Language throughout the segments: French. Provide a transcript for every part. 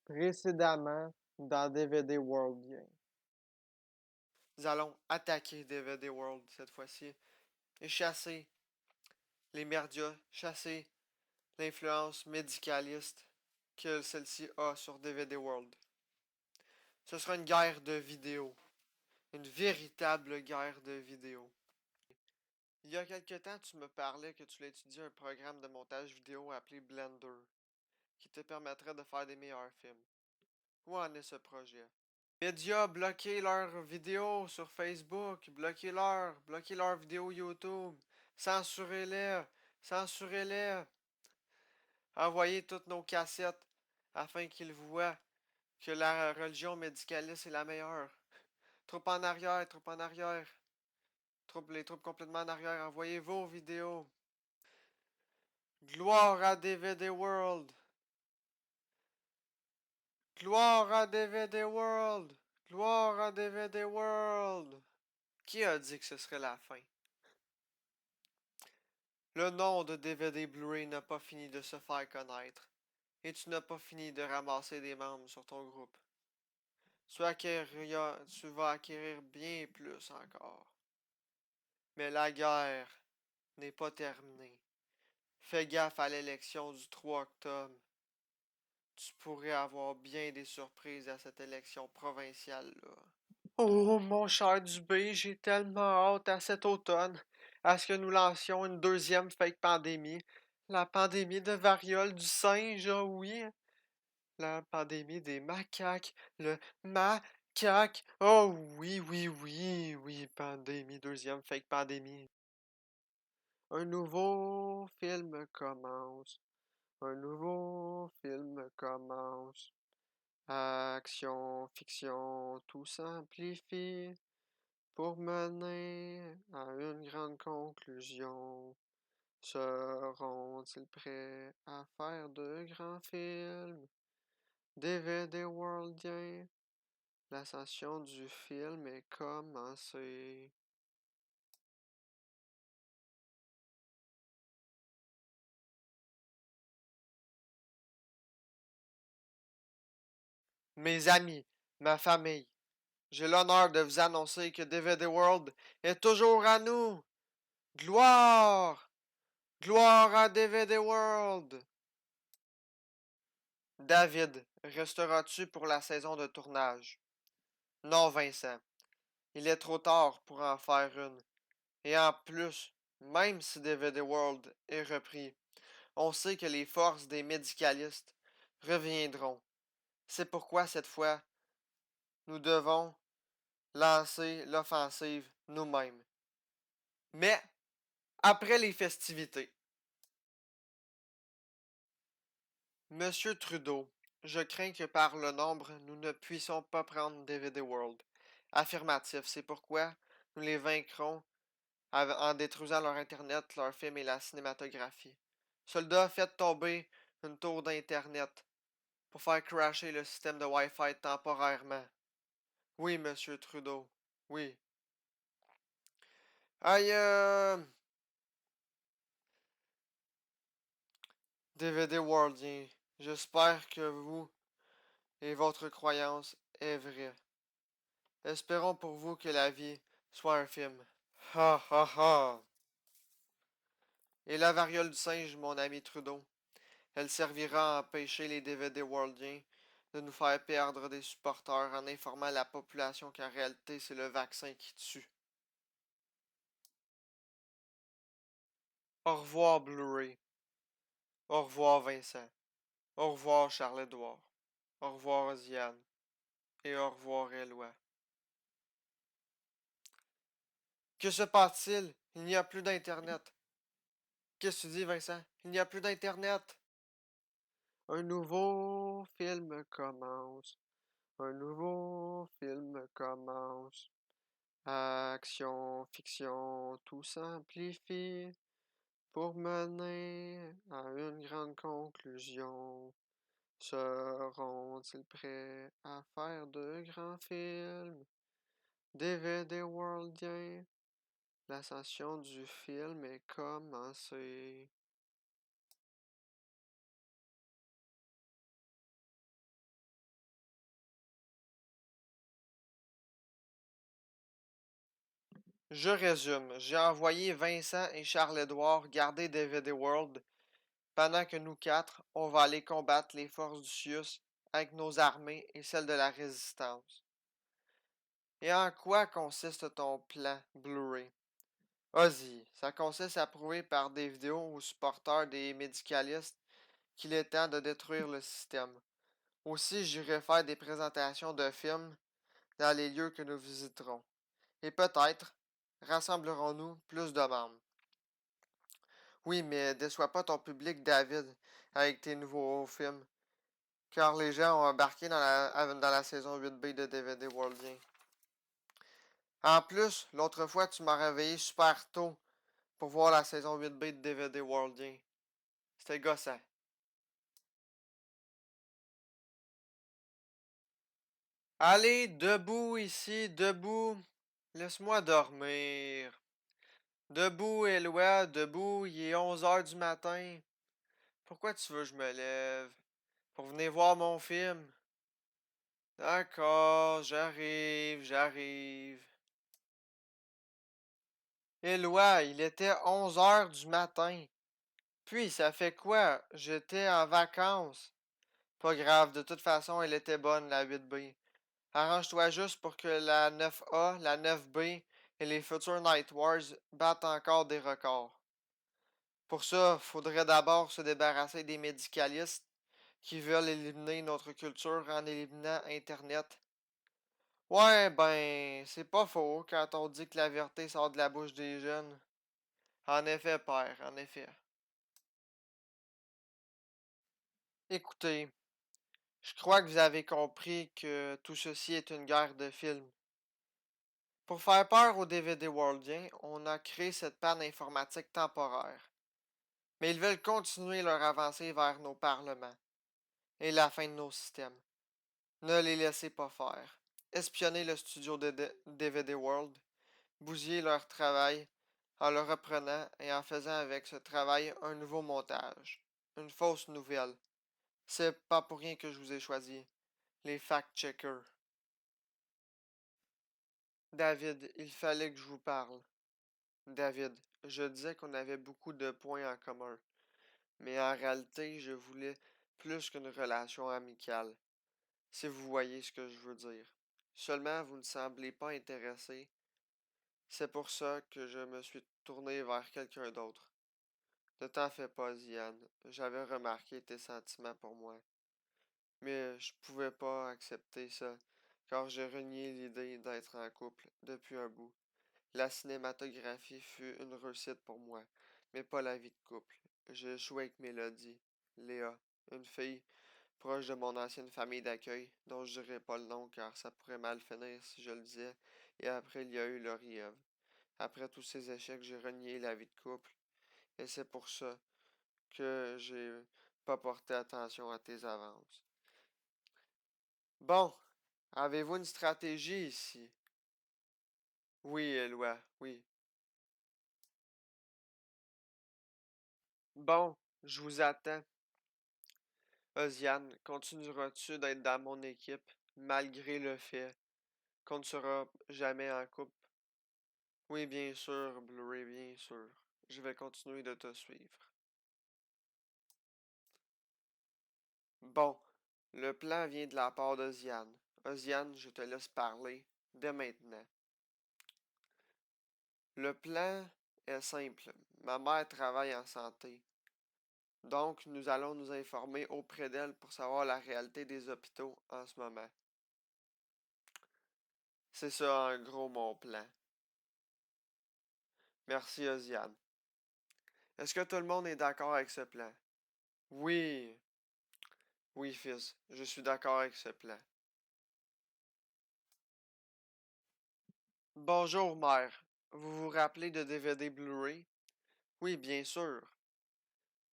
Précédemment dans DVD World Game. Nous allons attaquer DVD World cette fois-ci et chasser les médias, chasser l'influence médicaliste que celle-ci a sur DVD World. Ce sera une guerre de vidéos, une véritable guerre de vidéos. Il y a quelque temps, tu me parlais que tu l'as étudié un programme de montage vidéo appelé Blender, qui te permettrait de faire des meilleurs films. Où en est ce projet? Médias, bloquez leurs vidéos sur Facebook, bloquez leurs vidéos YouTube, censurez-les, censurez-les. Envoyez toutes nos cassettes afin qu'ils voient que la religion médicaliste est la meilleure. Troupes en arrière, troupes en arrière. Les troupes complètement en arrière, envoyez vos vidéos. Gloire à DVD World. Gloire à DVD World. Gloire à DVD World. Qui a dit que ce serait la fin? Le nom de DVD Blu-ray n'a pas fini de se faire connaître, et tu n'as pas fini de ramasser des membres sur ton groupe. Tu vas acquérir bien plus encore. Mais la guerre n'est pas terminée. Fais gaffe à l'élection du 3 octobre. Tu pourrais avoir bien des surprises à cette élection provinciale-là. Oh, mon cher Dubé, j'ai tellement hâte à cet automne, à ce que nous lancions une deuxième fake pandémie. La pandémie de variole du singe, ah oui. La pandémie des macaques. Le macaque. Oh oui, oui, oui, oui, pandémie, deuxième fake pandémie. Un nouveau film commence. Un nouveau film commence. Action, fiction, tout s'amplifie pour mener à une grande conclusion. Seront-ils prêts à faire de grands films? DVD Worldien, l'ascension du film est commencée. Mes amis, ma famille, j'ai l'honneur de vous annoncer que DVD World est toujours à nous. Gloire! Gloire à DVD World! David, resteras-tu pour la saison de tournage? Non, Vincent. Il est trop tard pour en faire une. Et en plus, même si DVD World est repris, on sait que les forces des médicalistes reviendront. C'est pourquoi cette fois, nous devons lancer l'offensive nous-mêmes. Mais après les festivités. Monsieur Trudeau, je crains que par le nombre, nous ne puissions pas prendre DVD World. Affirmatif, c'est pourquoi nous les vaincrons en détruisant leur Internet, leur film et la cinématographie. Soldats, faites tomber une tour d'Internet pour faire crasher le système de Wi-Fi temporairement. Oui, Monsieur Trudeau. Oui. Aïe, DVD Worldien. J'espère que vous et votre croyance est vraie. Espérons pour vous que la vie soit un film. Ha ha ha. Et la variole du singe, mon ami Trudeau. Elle servira à empêcher les DVD worldiens de nous faire perdre des supporters en informant la population qu'en réalité c'est le vaccin qui tue. Au revoir Blu-ray. Au revoir Vincent. Au revoir Charles-Édouard. Au revoir Ziane. Et au revoir Éloi. Que se passe-t-il? Il n'y a plus d'Internet. Qu'est-ce que tu dis, Vincent? Il n'y a plus d'Internet. Un nouveau film commence. Un nouveau film commence. Action, fiction, tout s'amplifie pour mener à une grande conclusion. Seront-ils prêts à faire de grands films? DVD Worldien, l'ascension du film est commencée. Je résume. J'ai envoyé Vincent et Charles-Édouard garder DVD World pendant que nous quatre, on va aller combattre les forces du Sius avec nos armées et celles de la Résistance. Et en quoi consiste ton plan, Blu-ray? Vas-y, ça consiste à prouver par des vidéos aux supporters des médicalistes qu'il est temps de détruire le système. Aussi, j'irai faire des présentations de films dans les lieux que nous visiterons. Et peut-être rassemblerons-nous plus de membres. Oui, mais déçois pas ton public, David, avec tes nouveaux films, car les gens ont embarqué dans la saison 8B de DVD Worldien. En plus, l'autre fois, tu m'as réveillé super tôt pour voir la saison 8B de DVD Worldien. C'était gossant. Allez, debout ici, debout. Laisse-moi dormir. Debout, Éloi, debout, il est 11 heures du matin. Pourquoi tu veux que je me lève? Pour venir voir mon film? D'accord, j'arrive. Éloi, il était 11 heures du matin. Puis, ça fait quoi? J'étais en vacances. Pas grave, de toute façon, elle était bonne, la 8B. Arrange-toi juste pour que la 9A, la 9B et les futurs Night Wars battent encore des records. Pour ça, faudrait d'abord se débarrasser des médicalistes qui veulent éliminer notre culture en éliminant Internet. Ouais, ben, c'est pas faux quand on dit que la vérité sort de la bouche des jeunes. En effet, père, en effet. Écoutez, je crois que vous avez compris que tout ceci est une guerre de films. Pour faire peur aux DVD Worldiens, on a créé cette panne informatique temporaire. Mais ils veulent continuer leur avancée vers nos parlements et la fin de nos systèmes. Ne les laissez pas faire. Espionnez le studio de DVD World, bousillez leur travail en le reprenant et en faisant avec ce travail un nouveau montage. Une fausse nouvelle. C'est pas pour rien que je vous ai choisi. Les fact-checkers. David, il fallait que je vous parle. David, je disais qu'on avait beaucoup de points en commun. Mais en réalité, je voulais plus qu'une relation amicale, si vous voyez ce que je veux dire. Seulement, vous ne semblez pas intéressé. C'est pour ça que je me suis tourné vers quelqu'un d'autre. Ne t'en fais pas, Ziane. J'avais remarqué tes sentiments pour moi. Mais je pouvais pas accepter ça, car j'ai renié l'idée d'être en couple depuis un bout. La cinématographie fut une réussite pour moi, mais pas la vie de couple. J'ai joué avec Mélodie, Léa, une fille proche de mon ancienne famille d'accueil, dont je dirai pas le nom car ça pourrait mal finir si je le disais, et après il y a eu Lauriev. Après tous ces échecs, j'ai renié la vie de couple, et c'est pour ça que j'ai pas porté attention à tes avances. Bon, avez-vous une stratégie ici? Oui, Éloi, oui. Bon, je vous attends. Oziane, continueras-tu d'être dans mon équipe, malgré le fait qu'on ne sera jamais en couple? Oui, bien sûr, Blu-ray, bien sûr. Je vais continuer de te suivre. Bon, le plan vient de la part d'Oziane. Oziane, je te laisse parler dès maintenant. Le plan est simple. Ma mère travaille en santé. Donc, nous allons nous informer auprès d'elle pour savoir la réalité des hôpitaux en ce moment. C'est ça en gros mon plan. Merci, Oziane. Est-ce que tout le monde est d'accord avec ce plan? Oui, oui, fils, je suis d'accord avec ce plan. Bonjour, mère. Vous vous rappelez de DVD Blu-ray? Oui, bien sûr.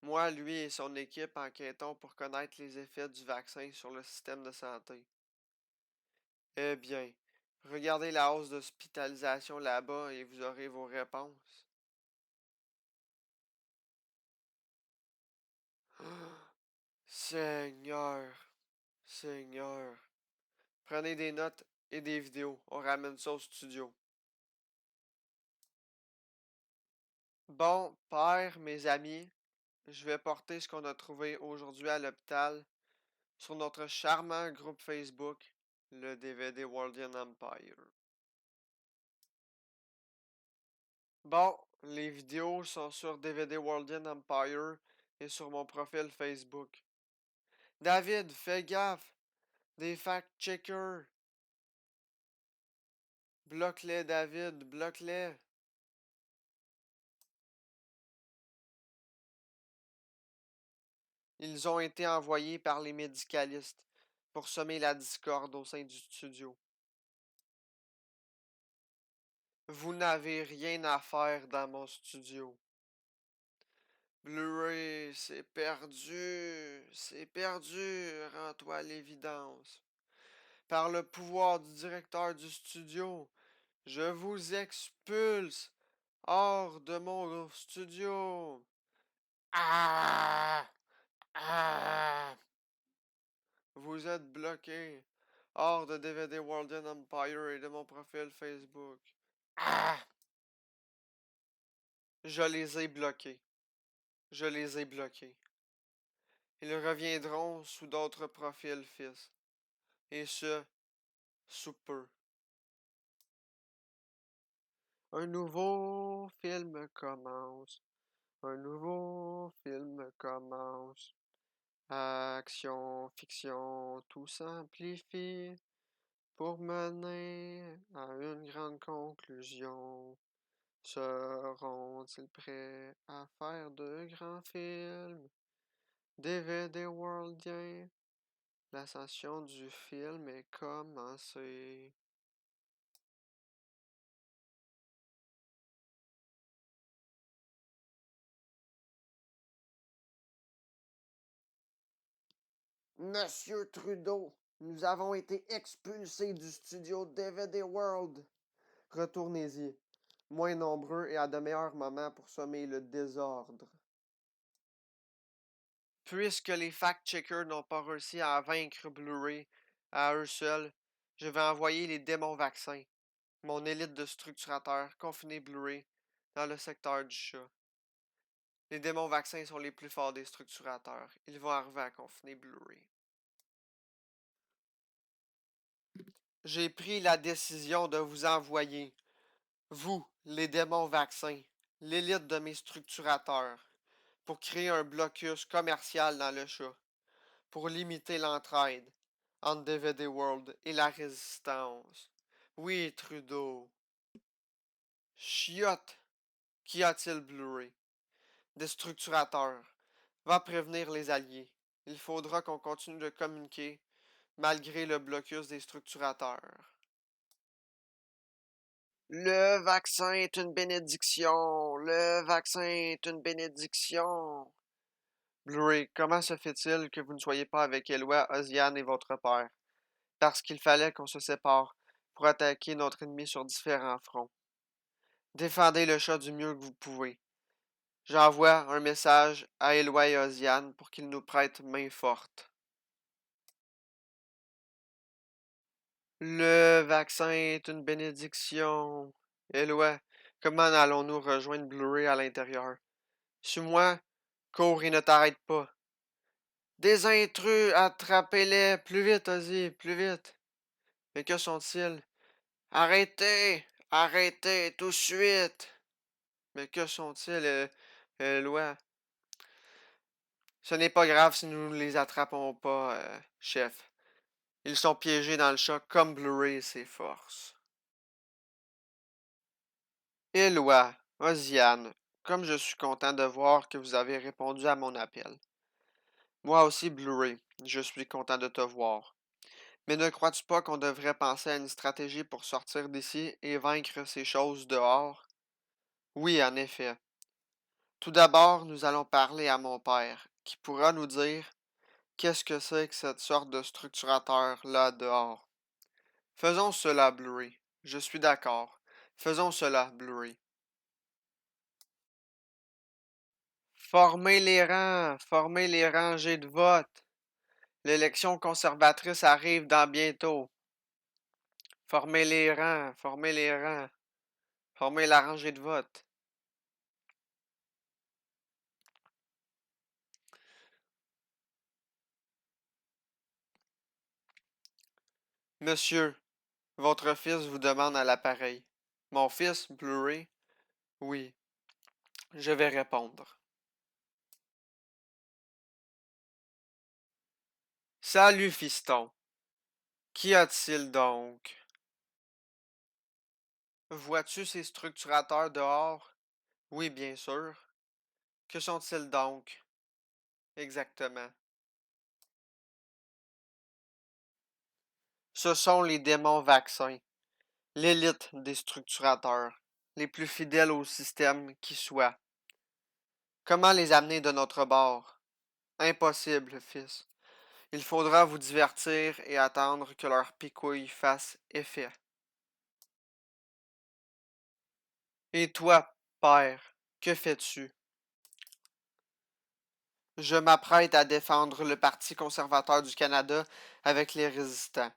Moi, lui et son équipe enquêtons pour connaître les effets du vaccin sur le système de santé. Eh bien, regardez la hausse d'hospitalisation là-bas et vous aurez vos réponses. Seigneur, Seigneur. Prenez des notes et des vidéos. On ramène ça au studio. Bon, père, mes amis, je vais porter ce qu'on a trouvé aujourd'hui à l'hôpital sur notre charmant groupe Facebook, le DVD Worldian Empire. Bon, les vidéos sont sur DVD Worldian Empire et sur mon profil Facebook. David, fais gaffe! Des fact-checkers! Bloque-les, David, bloque-les! Ils ont été envoyés par les médicalistes pour semer la discorde au sein du studio. Vous n'avez rien à faire dans mon studio. Blu-ray, c'est perdu. C'est perdu. Rends-toi à l'évidence. Par le pouvoir du directeur du studio, je vous expulse hors de mon studio. Ah! Ah! Vous êtes bloqué hors de DVD Worldian Empire et de mon profil Facebook. Ah! Je les ai bloqués. Je les ai bloqués. Ils reviendront sous d'autres profils, fils. Et ce, sous peu. Un nouveau film commence. Un nouveau film commence. Action, fiction, tout s'amplifie pour mener à une grande conclusion. Seront-ils prêts à faire de grands films? DVD Worldien, l'ascension du film est commencée. Monsieur Trudeau, nous avons été expulsés du studio DVD World. Retournez-y, moins nombreux et à de meilleurs moments pour semer le désordre. Puisque les fact-checkers n'ont pas réussi à vaincre Blu-ray à eux seuls, je vais envoyer les démons vaccins, mon élite de structurateurs confinés Blu-ray, dans le secteur du chat. Les démons vaccins sont les plus forts des structurateurs. Ils vont arriver à confiner Blu-ray. J'ai pris la décision de vous envoyer, vous, les démons vaccins, l'élite de mes structurateurs, pour créer un blocus commercial dans le chat, pour limiter l'entraide entre DVD World et la résistance. Oui, Trudeau. Chiotte! Qu'y a-t-il Blu-ray? Des structurateurs. Va prévenir les alliés. Il faudra qu'on continue de communiquer malgré le blocus des structurateurs. Le vaccin est une bénédiction. Le vaccin est une bénédiction. Blu-ray, comment se fait-il que vous ne soyez pas avec Eloi, Oziane et votre père? Parce qu'il fallait qu'on se sépare pour attaquer notre ennemi sur différents fronts. Défendez le chat du mieux que vous pouvez. J'envoie un message à Eloi et Oziane pour qu'ils nous prêtent main forte. Le vaccin est une bénédiction. Eloi, comment allons-nous rejoindre Blu-ray à l'intérieur? Suis-moi, cours et ne t'arrête pas. Des intrus, attrapez-les! Plus vite, Ozzy, plus vite! Mais que sont-ils? Arrêtez! Arrêtez tout de suite! Mais que sont-ils, Eloi? Ce n'est pas grave si nous ne les attrapons pas, chef. Ils sont piégés dans le chat comme Blu-ray et ses forces. Éloi, Oziane, comme je suis content de voir que vous avez répondu à mon appel. Moi aussi, Blu-ray, je suis content de te voir. Mais ne crois-tu pas qu'on devrait penser à une stratégie pour sortir d'ici et vaincre ces choses dehors? Oui, en effet. Tout d'abord, nous allons parler à mon père, qui pourra nous dire qu'est-ce que c'est que cette sorte de structurateur là dehors. Faisons cela, Blu-ray. Je suis d'accord. Faisons cela, Blu-ray. Formez les rangées de vote. L'élection conservatrice arrive dans bientôt. Formez les rangs, formez les rangs. Formez la rangée de vote. Monsieur, votre fils vous demande à l'appareil. Mon fils, Blu-ray? Oui, je vais répondre. Salut, fiston. Qu'y a-t-il donc? Vois-tu ces structurateurs dehors? Oui, bien sûr. Que sont-ils donc? Exactement. Ce sont les démons vaccins, l'élite des structurateurs, les plus fidèles au système qui soit. Comment les amener de notre bord? Impossible, fils. Il faudra vous divertir et attendre que leur picouille fasse effet. Et toi, père, que fais-tu? Je m'apprête à défendre le Parti conservateur du Canada avec les résistants.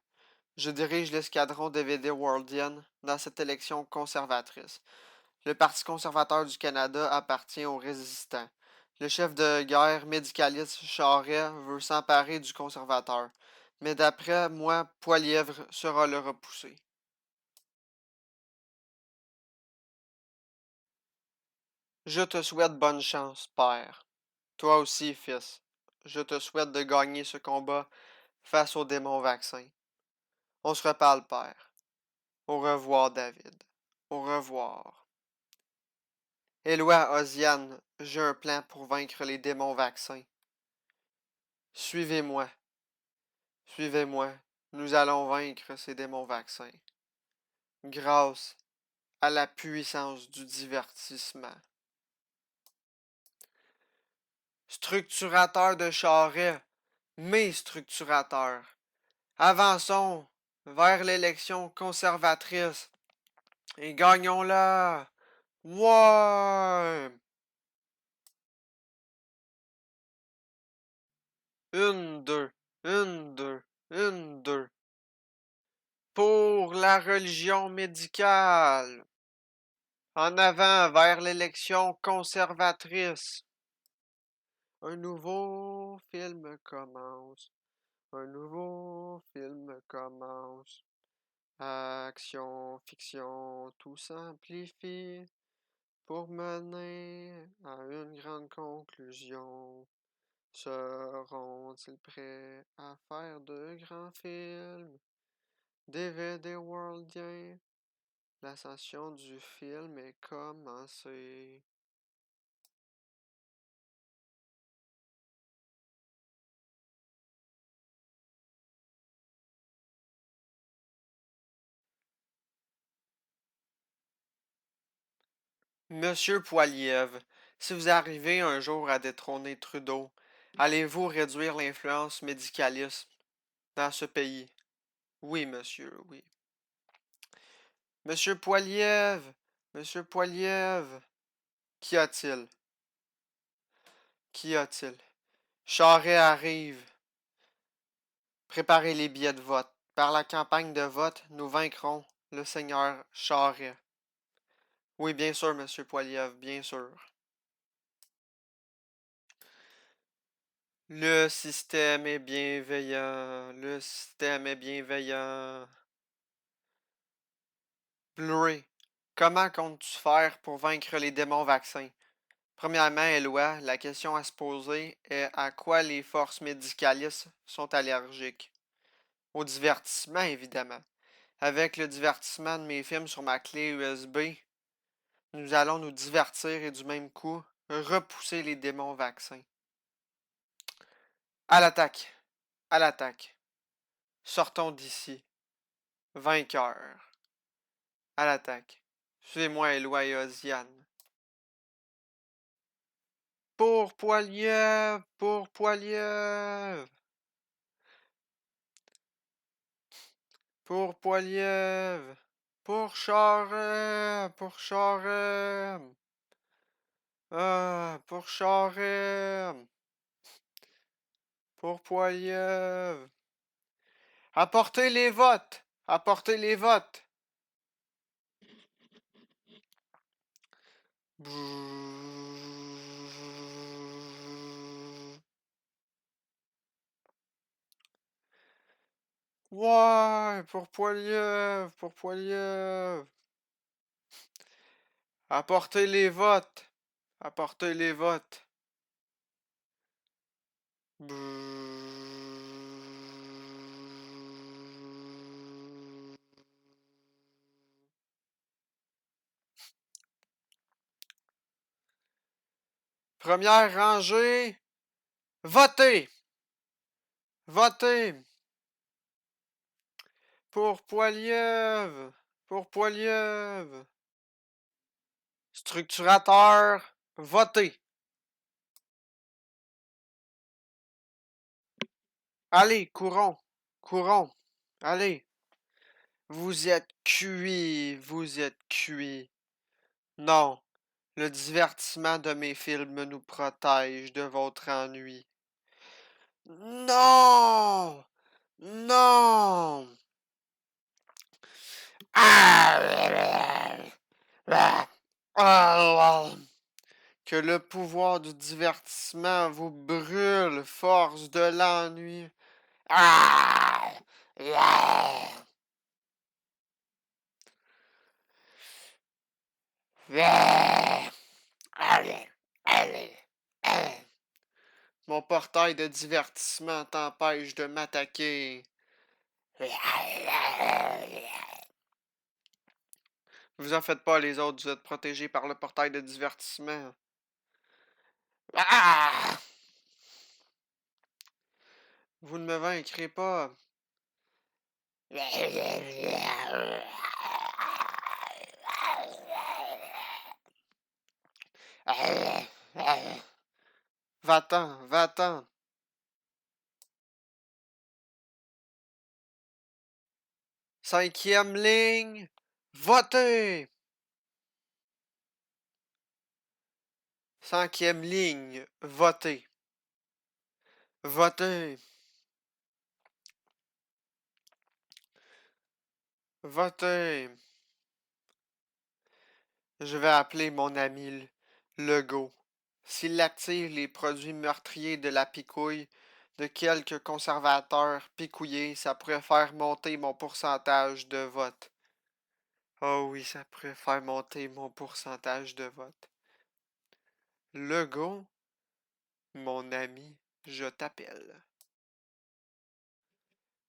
Je dirige l'escadron DVD Worldian dans cette élection conservatrice. Le Parti conservateur du Canada appartient aux résistants. Le chef de guerre médicaliste Charest veut s'emparer du conservateur. Mais d'après moi, Poilièvre sera le repoussé. Je te souhaite bonne chance, père. Toi aussi, fils. Je te souhaite de gagner ce combat face au démon vaccin. On se reparle, père. Au revoir, David. Au revoir. Éloi, Oziane, j'ai un plan pour vaincre les démons vaccins. Suivez-moi. Suivez-moi. Nous allons vaincre ces démons vaccins. Grâce à la puissance du divertissement. Structurateurs de Charest, mes structurateurs. Avançons vers l'élection conservatrice et gagnons-la. Ouais! Une, deux, une, deux, une, deux. Pour la religion médicale. En avant vers l'élection conservatrice. Un nouveau film commence. Un nouveau film commence. Action, fiction, tout s'amplifie pour mener à une grande conclusion. Seront-ils prêts à faire de grands films? DVD Worldien, l'ascension du film est commencée. Monsieur Poilievre, si vous arrivez un jour à détrôner Trudeau, allez-vous réduire l'influence médicaliste dans ce pays? Oui, monsieur, oui. Monsieur Poilievre, monsieur Poilievre, qu'y a-t-il? Qu'y a-t-il? Charest arrive. Préparez les billets de vote. Par la campagne de vote, nous vaincrons le seigneur Charest. Oui, bien sûr, monsieur Poilievre, bien sûr. Le système est bienveillant. Le système est bienveillant. Blu-ray. Comment comptes-tu faire pour vaincre les démons vaccins? Premièrement, Éloi, la question à se poser est à quoi les forces médicalistes sont allergiques? Au divertissement, évidemment. Avec le divertissement de mes films sur ma clé USB, nous allons nous divertir et du même coup repousser les démons vaccins. À l'attaque! À l'attaque! Sortons d'ici. Vainqueur. À l'attaque. Suivez-moi, Éloi et Oziane. Pour Poilievre! Pour Poilievre! Pour Poilievre! Pour Charest! Pour Charest! Ah, pour Charest! Pour Poilievre! Apportez les votes! Apportez les votes! Ouais, pour Poilievre, pour Poilievre. Apportez les votes. Apportez les votes. Première rangée. Votez. Votez. Pour Poilievre. Pour Poilievre. Structurateur. Votez. Allez, courons. Courons. Allez. Vous êtes cuits. Vous êtes cuits. Non. Le divertissement de mes films nous protège de votre ennui. Non! Non! Que le pouvoir du divertissement vous brûle, force de l'ennui. Mon portail de divertissement t'empêche de m'attaquer. Vous en faites pas, les autres, vous êtes protégés par le portail de divertissement. Vous ne me vaincrez pas. Va-t'en, va-t'en. Cinquième ligne, votez. Cinquième ligne, votez. Votez. Votez. Je vais appeler mon ami Legault. S'il active les produits meurtriers de la picouille de quelques conservateurs picouillés, ça pourrait faire monter mon pourcentage de vote. Oh oui, ça pourrait faire monter mon pourcentage de vote. Legault, mon ami, je t'appelle.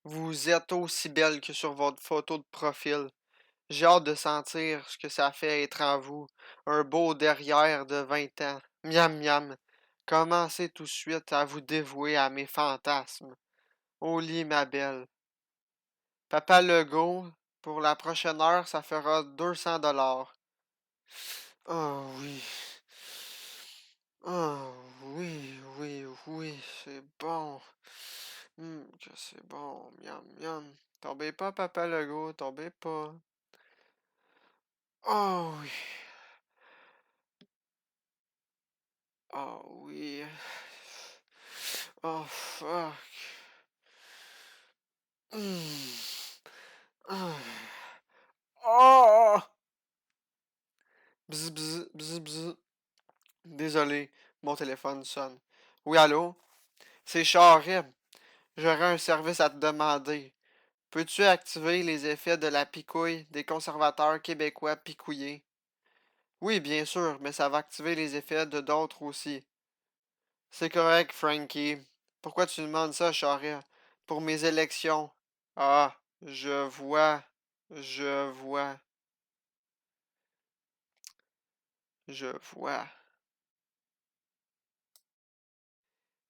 Vous êtes aussi belle que sur votre photo de profil. J'ai hâte de sentir ce que ça fait être en vous. Un beau derrière de 20 ans. Miam miam. Commencez tout de suite à vous dévouer à mes fantasmes. Au lit, ma belle. Papa Legault, pour la prochaine heure, ça fera 200 $. Oh oui. Oh oui, oui, oui, c'est bon. Que c'est bon. Miam miam. Tombez pas, Papa Legault, tombez pas. Oh oui. Oh oui. Oh fuck. Oh! Bzz, bzz, bzz, bzz. Désolé, mon téléphone sonne. Oui, allô? C'est Charest. J'aurais un service à te demander. Peux-tu activer les effets de la picouille des conservateurs québécois picouillés? Oui, bien sûr, mais ça va activer les effets de d'autres aussi. C'est correct, Frankie. Pourquoi tu demandes ça, Charest? Pour mes élections. Ah, je vois. Je vois. Je vois.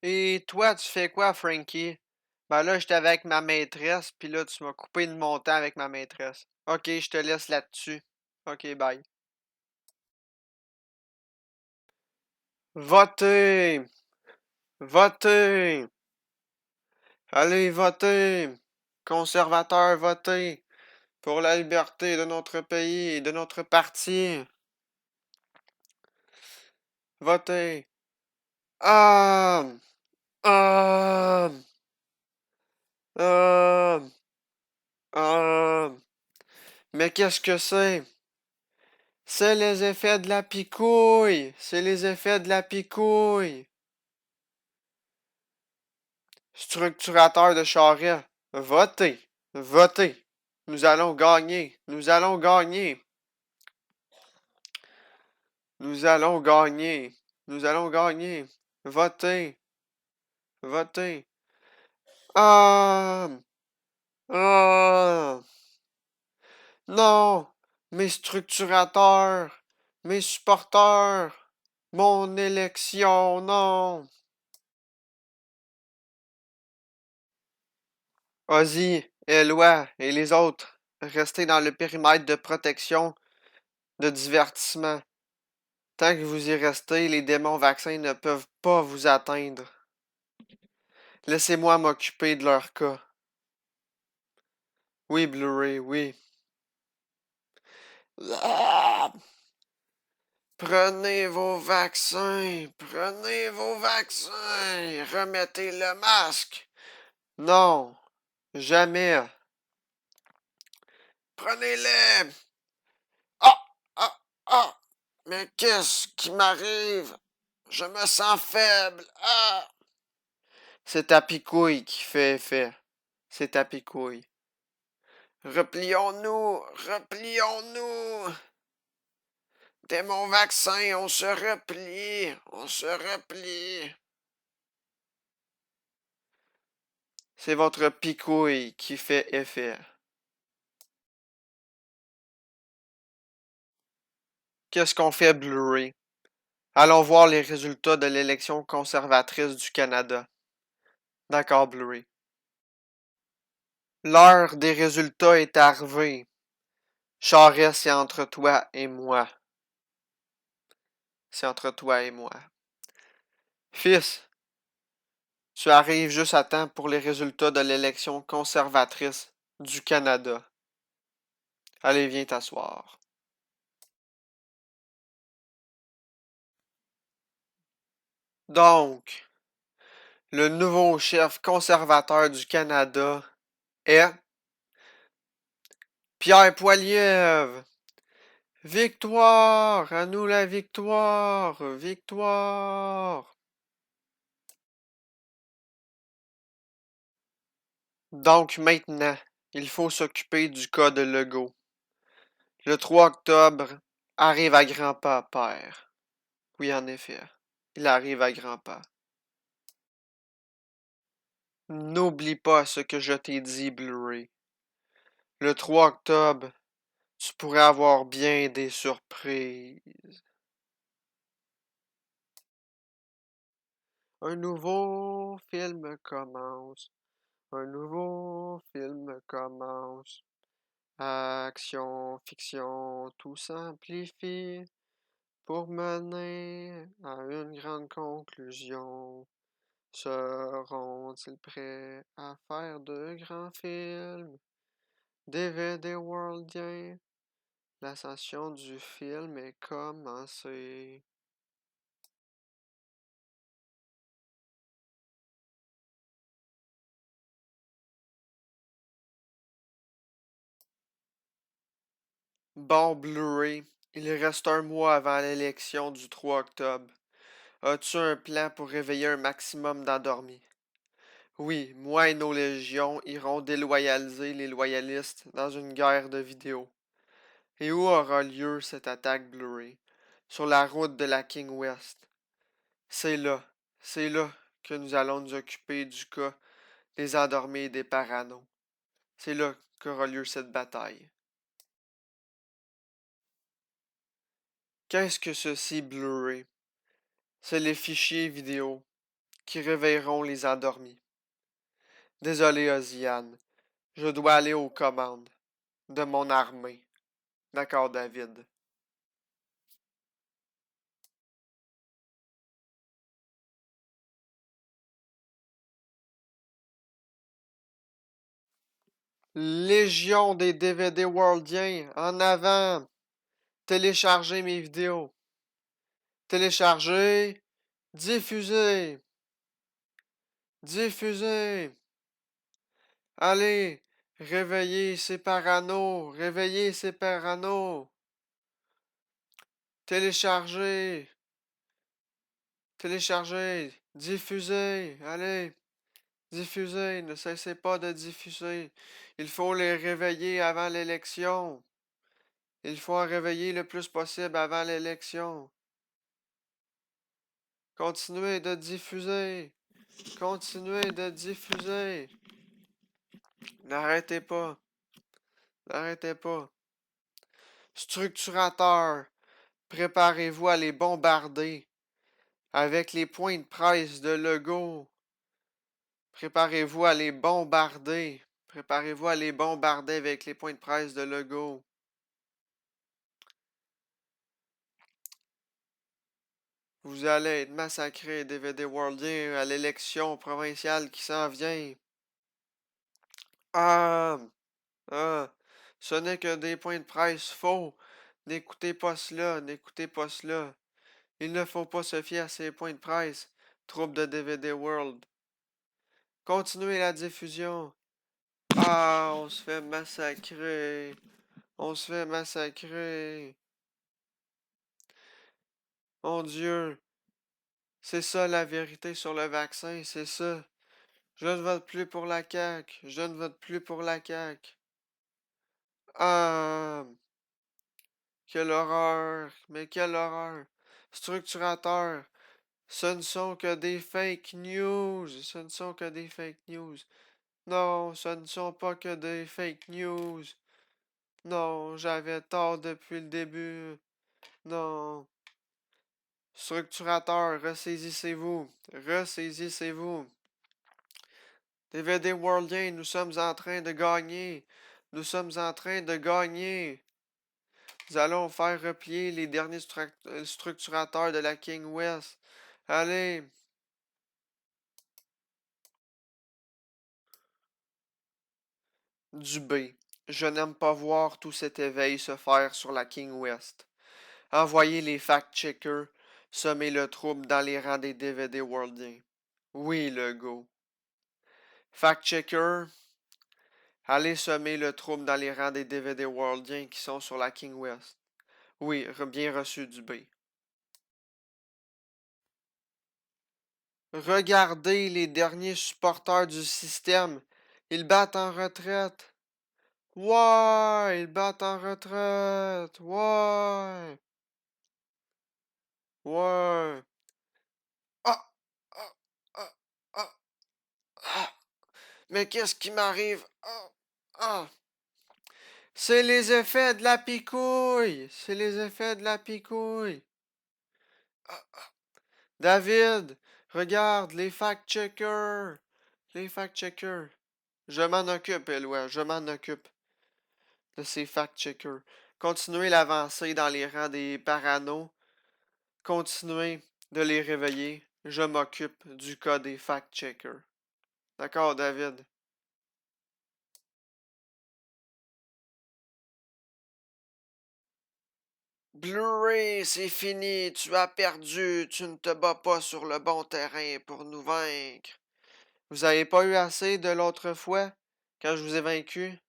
Et toi, tu fais quoi, Frankie? Ben là, j'étais avec ma maîtresse, puis là, tu m'as coupé de mon temps avec ma maîtresse. Ok, je te laisse là-dessus. Ok, bye. Votez! Votez! Allez, votez! Conservateurs, votez! Pour la liberté de notre pays et de notre parti. Votez! Ah! Ah! Ah! Ah! Mais qu'est-ce que c'est? C'est les effets de la picouille! C'est les effets de la picouille! Structurateur de Charest, votez! Votez. Nous allons gagner. Nous allons gagner. Nous allons gagner. Nous allons gagner. Votez. Votez. Ah! Ah! Non! Mes structurateurs! Mes supporters! Mon élection, non! Ozzy, Eloi et les autres, restez dans le périmètre de protection, de divertissement. Tant que vous y restez, les démons vaccins ne peuvent pas vous atteindre. Laissez-moi m'occuper de leur cas. Oui, Blu-ray, oui. Ah! Prenez vos vaccins, prenez vos vaccins, remettez le masque. Non, jamais. Prenez-les. Ah, ah, ah. Mais qu'est-ce qui m'arrive? Je me sens faible. Ah. C'est ta picouille qui fait effet. C'est ta picouille. Replions-nous, replions-nous. Dès mon vaccin, on se replie, on se replie. C'est votre picouille qui fait effet. Qu'est-ce qu'on fait, Blu-ray? Allons voir les résultats de l'élection conservatrice du Canada. D'accord, Blu-ray. L'heure des résultats est arrivée. Charest, c'est entre toi et moi. C'est entre toi et moi. Fils, tu arrives juste à temps pour les résultats de l'élection conservatrice du Canada. Allez, viens t'asseoir. Donc, le nouveau chef conservateur du Canada est Pierre Poilievre. Victoire! À nous la victoire! Victoire! Donc maintenant, il faut s'occuper du cas de Legault. Le 3 octobre arrive à grands pas, père. Oui, en effet, il arrive à grands pas. N'oublie pas ce que je t'ai dit, Blu-ray. Le 3 octobre, tu pourrais avoir bien des surprises. Un nouveau film commence. Un nouveau film commence. Action, fiction, tout s'amplifie pour mener à une grande conclusion. Seront-ils prêts à faire de grands films? DVD Worldien, l'ascension du film est commencée. Bon, Blu-ray, il reste un mois avant l'élection du 3 octobre. As-tu un plan pour réveiller un maximum d'endormis? Oui, moi et nos légions irons déloyaliser les loyalistes dans une guerre de vidéos. Et où aura lieu cette attaque Blu-ray? Sur la route de la King West. C'est là, c'est là que nous allons nous occuper du cas des endormis et des paranos. C'est là qu'aura lieu cette bataille. Qu'est-ce que ceci Blu-ray? C'est les fichiers vidéo qui réveilleront les endormis. Désolé, Oziane, je dois aller aux commandes de mon armée. D'accord, David. Légion des DVD worldiens, en avant! Téléchargez mes vidéos. Télécharger, diffuser, diffuser. Allez, réveillez ces paranos, réveillez ces paranos. Télécharger, télécharger, diffuser, allez, Diffusez, ne cessez pas de diffuser. Il faut les réveiller avant l'élection. Il faut en réveiller le plus possible avant l'élection. Continuez de diffuser. Continuez de diffuser. N'arrêtez pas. N'arrêtez pas. Structurateurs, préparez-vous à les bombarder avec les points de presse de Legault. Préparez-vous à les bombarder. Préparez-vous à les bombarder avec les points de presse de Legault. Vous allez être massacrés, DVD Worldien, à l'élection provinciale qui s'en vient. Ah, ah, ce n'est que des points de presse faux. N'écoutez pas cela, n'écoutez pas cela. Il ne faut pas se fier à ces points de presse. Troupe de DVD World. Continuez la diffusion. Ah, on se fait massacrer. On se fait massacrer. Mon Dieu. C'est ça la vérité sur le vaccin, c'est ça. Je ne vote plus pour la CAQ. Je ne vote plus pour la CAQ. Ah, quelle horreur. Mais quelle horreur. Structurateur. Ce ne sont que des fake news. Ce ne sont que des fake news. Non, ce ne sont pas que des fake news. Non, j'avais tort depuis le début. Non. Structurateur, ressaisissez-vous. Ressaisissez-vous. DVD Worldien, nous sommes en train de gagner. Nous sommes en train de gagner. Nous allons faire replier les derniers structurateurs de la King West. Allez. Dubé. Je n'aime pas voir tout cet éveil se faire sur la King West. Envoyez les fact-checkers semer le trouble dans les rangs des DVD Worldiens. Oui, le go. Fact-checker, allez semer le trouble dans les rangs des DVD Worldiens qui sont sur la King West. Oui, bien reçu du B. Regardez les derniers supporters du système. Ils battent en retraite. Ouais, ils battent en retraite. Ouais. Ouais. Ah, ah, ah, ah, ah. Mais qu'est-ce qui m'arrive? Ah, ah. C'est les effets de la picouille. C'est les effets de la picouille. Ah, ah. David, regarde les fact-checkers. Les fact-checkers. Je m'en occupe, Eloi. Je m'en occupe de ces fact-checkers. Continuez l'avancée dans les rangs des paranos. Continuez de les réveiller. Je m'occupe du cas des fact-checkers. D'accord, David? Blu-ray, c'est fini, tu as perdu, tu ne te bats pas sur le bon terrain pour nous vaincre. Vous avez pas eu assez de l'autre fois, quand je vous ai vaincu?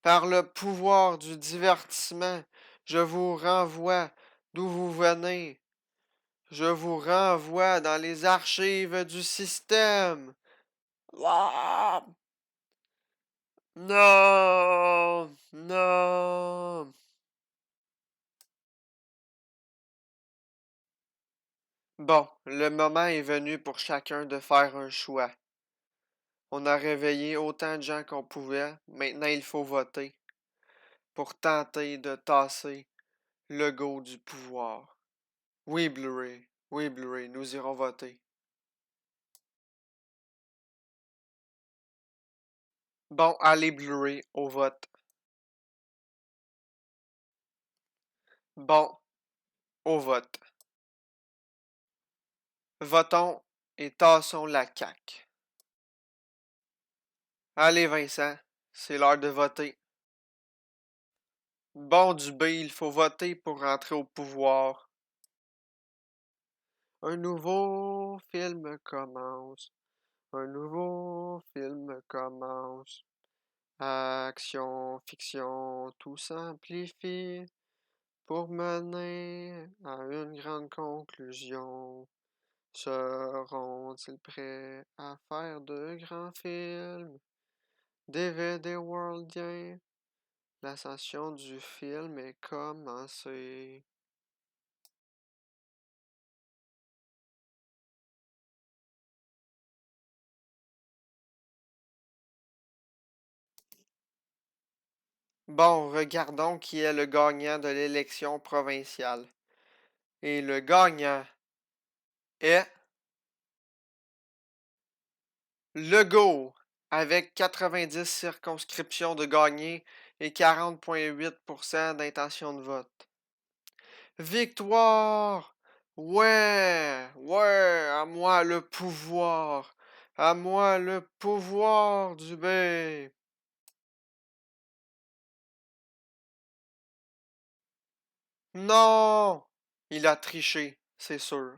Par le pouvoir du divertissement, je vous renvoie d'où vous venez. Je vous renvoie dans les archives du système. Ah! Non, non. Bon, le moment est venu pour chacun de faire un choix. On a réveillé autant de gens qu'on pouvait. Maintenant, il faut voter pour tenter de tasser le go du pouvoir. Oui, Blu-ray. Oui, Blu-ray. Nous irons voter. Bon, allez, Blu-ray, au vote. Bon, au vote. Votons et tassons la CAQ. Allez, Vincent, c'est l'heure de voter. Bon, Dubé, il faut voter pour rentrer au pouvoir. Un nouveau film commence. Un nouveau film commence. Action, fiction, tout s'amplifie pour mener à une grande conclusion. Seront-ils prêts à faire de grands films? DVD Worldien, l'ascension du film est commencée. Bon, regardons qui est le gagnant de l'élection provinciale. Et le gagnant est Legault, avec 90 circonscriptions de gagner et 40,8% d'intention de vote. Victoire! Ouais, ouais, à moi le pouvoir. À moi le pouvoir du B. Non! Il a triché, c'est sûr.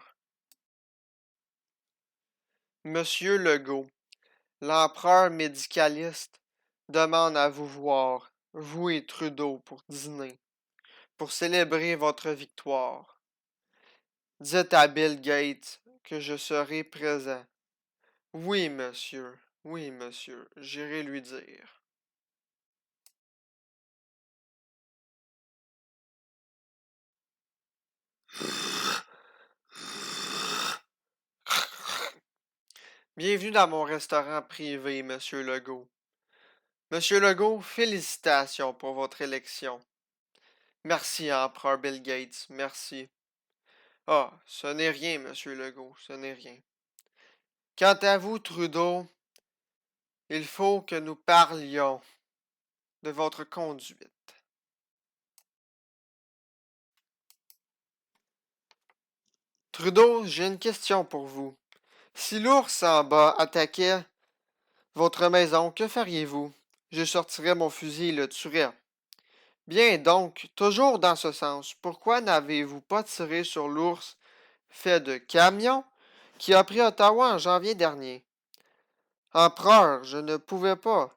Monsieur Legault, l'empereur médicaliste demande à vous voir, vous et Trudeau, pour dîner, pour célébrer votre victoire. Dites à Bill Gates que je serai présent. Oui, monsieur, j'irai lui dire. Bienvenue dans mon restaurant privé, monsieur Legault. Monsieur Legault, félicitations pour votre élection. Merci, empereur Bill Gates, merci. Ah, ce n'est rien, monsieur Legault, ce n'est rien. Quant à vous, Trudeau, il faut que nous parlions de votre conduite. Trudeau, j'ai une question pour vous. Si l'ours en bas attaquait votre maison, que feriez-vous? Je sortirais mon fusil et le tuerais. Bien donc, toujours dans ce sens, pourquoi n'avez-vous pas tiré sur l'ours fait de camions qui a pris Ottawa en janvier dernier? Empereur, je ne pouvais pas.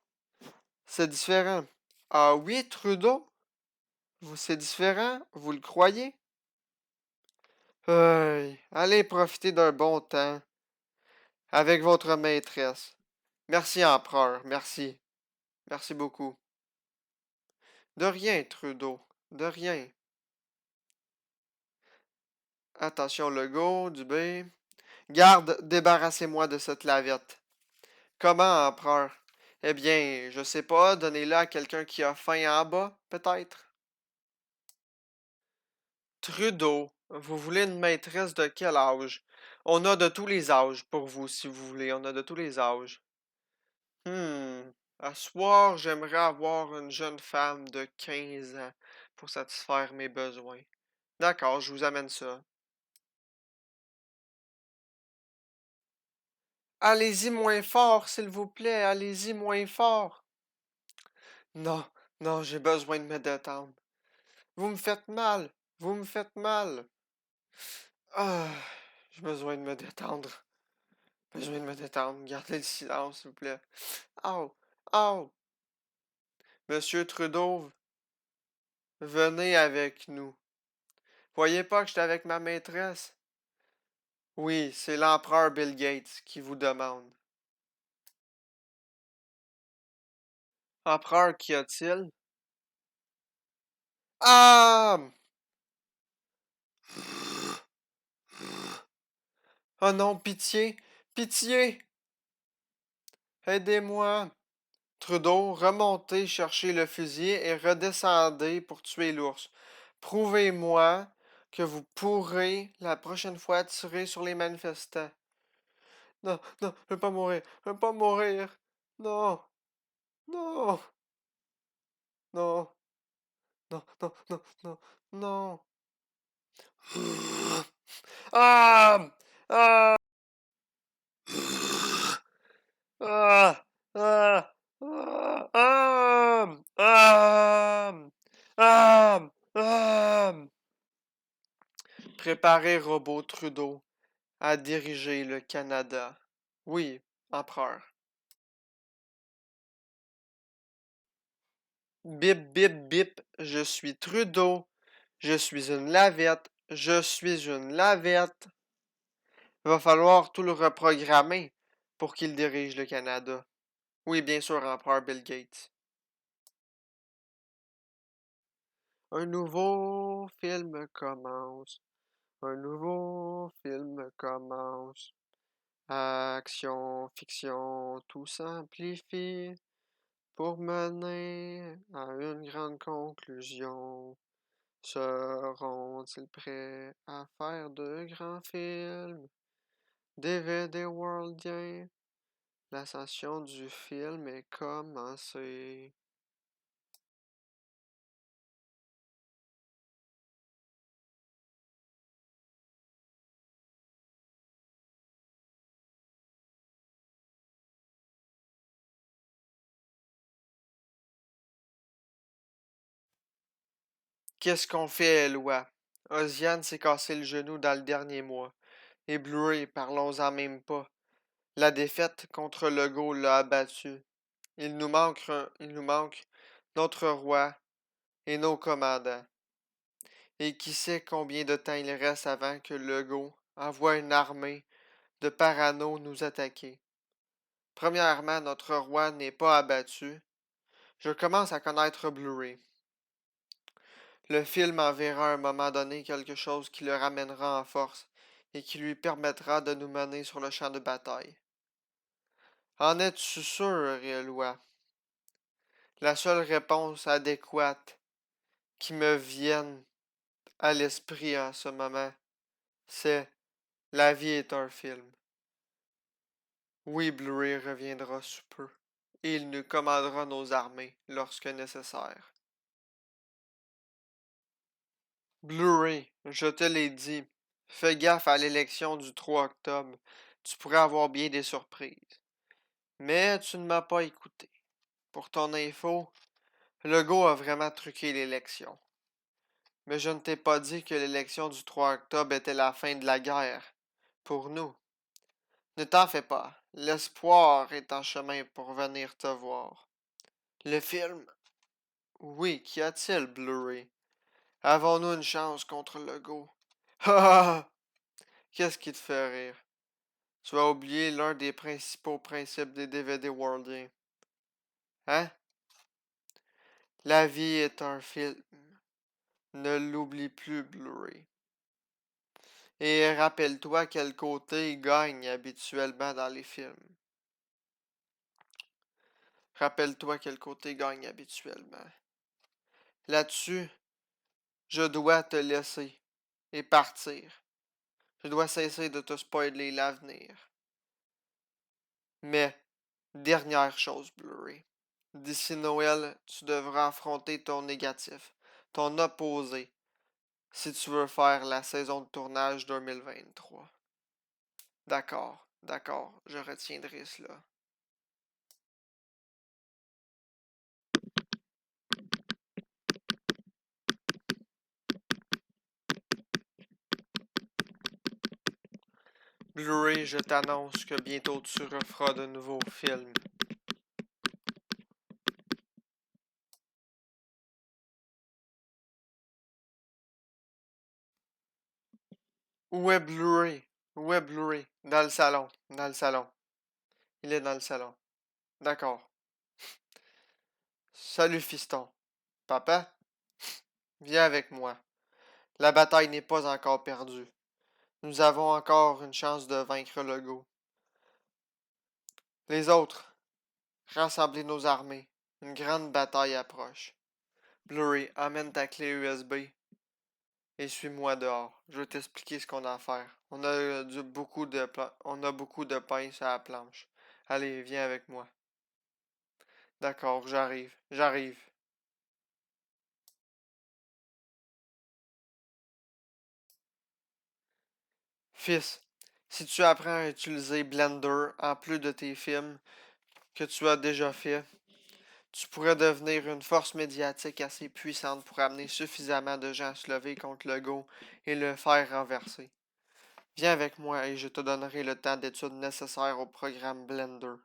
C'est différent. Ah oui, Trudeau? C'est différent, vous le croyez? Allez profiter d'un bon temps avec votre maîtresse. Merci, empereur, merci. Merci beaucoup. De rien, Trudeau, de rien. Attention, Legault, Dubé. Garde, débarrassez-moi de cette lavette. Comment, empereur? Eh bien, je sais pas, donnez-la à quelqu'un qui a faim en bas, peut-être? Trudeau, vous voulez une maîtresse de quel âge? On a de tous les âges pour vous, si vous voulez, on a de tous les âges. À soir, j'aimerais avoir une jeune femme de 15 ans pour satisfaire mes besoins. D'accord, je vous amène ça. Allez-y moins fort, s'il vous plaît, allez-y moins fort. Non, non, j'ai besoin de me détendre. Vous me faites mal, vous me faites mal. Ah, j'ai besoin de me détendre. Besoin de me détendre. Gardez le silence, s'il vous plaît. Oh, oh. Monsieur Trudeau, venez avec nous. Voyez pas que j'étais avec ma maîtresse? Oui, c'est l'empereur Bill Gates qui vous demande. Empereur, qu'y a-t-il? Ah! Oh non, pitié! Pitié! Aidez-moi! Trudeau, remontez chercher le fusil et redescendez pour tuer l'ours. Prouvez-moi que vous pourrez la prochaine fois tirer sur les manifestants. Non, non, je veux pas mourir, je veux pas mourir. Non, non, non, non, non, non, non, non. Ah! Ah! Ah! Ah! Ah! Ah! Ah! Ah! Ah! Préparez Robot Trudeau à diriger le Canada. Oui, empereur. Bip, bip, bip, je suis Trudeau. Je suis une lavette. Je suis une lavette. Va falloir tout le reprogrammer pour qu'il dirige le Canada. Oui, bien sûr, empereur Bill Gates. Un nouveau film commence. Un nouveau film commence. Action, fiction, tout s'amplifie pour mener à une grande conclusion. Seront-ils prêts à faire de grands films? DVD Worldien, l'ascension du film est commencée. Qu'est-ce qu'on fait, Eloi? Oziane s'est cassé le genou dans le dernier mois. Et Blu-ray, parlons-en même pas. La défaite contre Legault l'a abattu. Il nous manque notre roi et nos commandants. Et qui sait combien de temps il reste avant que Legault envoie une armée de parano nous attaquer. Premièrement, notre roi n'est pas abattu. Je commence à connaître Blu-ray. Le film enverra à un moment donné quelque chose qui le ramènera en force et qui lui permettra de nous mener sur le champ de bataille. En es-tu sûr, Eloi? La seule réponse adéquate qui me vienne à l'esprit en ce moment, c'est la vie est un film. Oui, Blu-ray reviendra sous peu, et il nous commandera nos armées lorsque nécessaire. Blu-ray, je te l'ai dit, fais gaffe à l'élection du 3 octobre, tu pourrais avoir bien des surprises. Mais tu ne m'as pas écouté. Pour ton info, Legault a vraiment truqué l'élection. Mais je ne t'ai pas dit que l'élection du 3 octobre était la fin de la guerre. Pour nous. Ne t'en fais pas. L'espoir est en chemin pour venir te voir. Le film? Oui, qu'y a-t-il, Blu-ray? Avons-nous une chance contre Legault? Ha ha! Qu'est-ce qui te fait rire? Tu as oublié l'un des principaux principes des DVD Worldiens. Hein? La vie est un film. Ne l'oublie plus, Blu-ray. Et rappelle-toi quel côté gagne habituellement dans les films. Rappelle-toi quel côté gagne habituellement. Là-dessus, je dois te laisser et partir. Je dois cesser de te spoiler l'avenir. Mais, dernière chose, Blu-ray. D'ici Noël, tu devras affronter ton négatif, ton opposé, si tu veux faire la saison de tournage 2023. D'accord, d'accord, je retiendrai cela. Blu-ray, je t'annonce que bientôt tu referas de nouveaux films. Où est Blu-ray? Où est Blu-ray? Dans le salon, dans le salon. Il est dans le salon. D'accord. Salut, fiston. Papa? Viens avec moi. La bataille n'est pas encore perdue. Nous avons encore une chance de vaincre Legault. Les autres, rassemblez nos armées. Une grande bataille approche. Blu-ray, amène ta clé USB et suis-moi dehors. Je vais t'expliquer ce qu'on a à faire. On a beaucoup de pain sur la planche. Allez, viens avec moi. D'accord, j'arrive. Fils, si tu apprends à utiliser Blender en plus de tes films que tu as déjà fait, tu pourrais devenir une force médiatique assez puissante pour amener suffisamment de gens à se lever contre le go et le faire renverser. Viens avec moi et je te donnerai le temps d'études nécessaire au programme Blender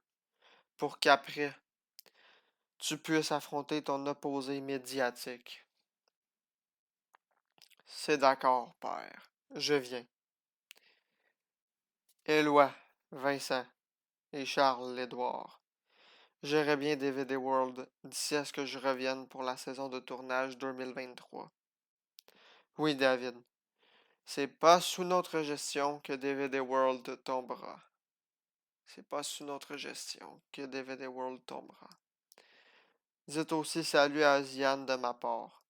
pour qu'après, tu puisses affronter ton opposé médiatique. C'est d'accord, père. Je viens. Éloi, Vincent et Charles-Édouard. J'aimerais bien DVD World d'ici à ce que je revienne pour la saison de tournage 2023. Oui, David, c'est pas sous notre gestion que DVD World tombera. C'est pas sous notre gestion que DVD World tombera. Dites aussi salut à Ziane de ma part.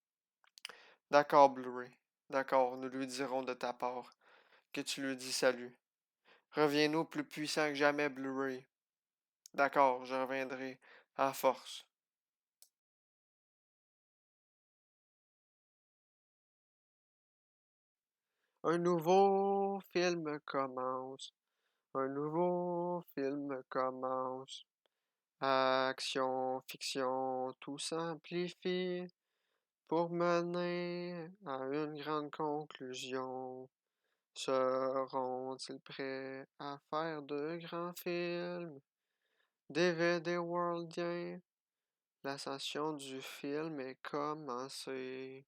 D'accord, Blu-ray. D'accord, nous lui dirons de ta part que tu lui dis salut. Reviens-nous plus puissant que jamais, Blu-ray. D'accord, je reviendrai à force. Un nouveau film commence. Un nouveau film commence. Action, fiction, tout s'amplifie pour mener à une grande conclusion. Seront-ils prêts à faire de grands films? DVD Worldien, l'ascension du film est commencée.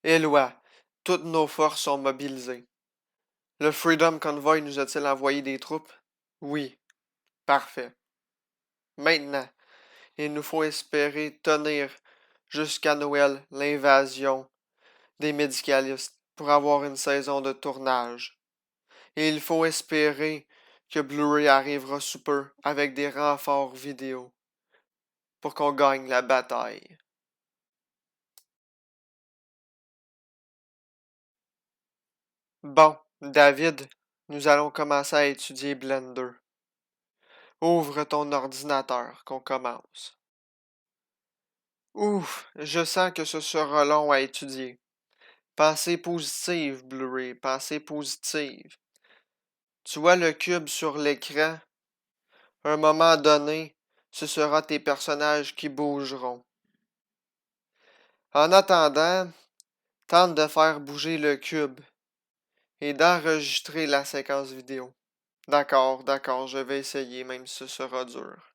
Éloi, toutes nos forces sont mobilisées. Le Freedom Convoy nous a-t-il envoyé des troupes? Oui. Parfait. Maintenant, il nous faut espérer tenir jusqu'à Noël l'invasion des médicalistes pour avoir une saison de tournage. Et il faut espérer que Blu-ray arrivera sous peu avec des renforts vidéo pour qu'on gagne la bataille. Bon, David, nous allons commencer à étudier Blender. Ouvre ton ordinateur, qu'on commence. Ouf, je sens que ce sera long à étudier. Pensée positive, Blu-ray, pensée positive. Tu vois le cube sur l'écran? À un moment donné, ce sera tes personnages qui bougeront. En attendant, tente de faire bouger le cube et d'enregistrer la séquence vidéo. D'accord, d'accord, je vais essayer, même si ce sera dur.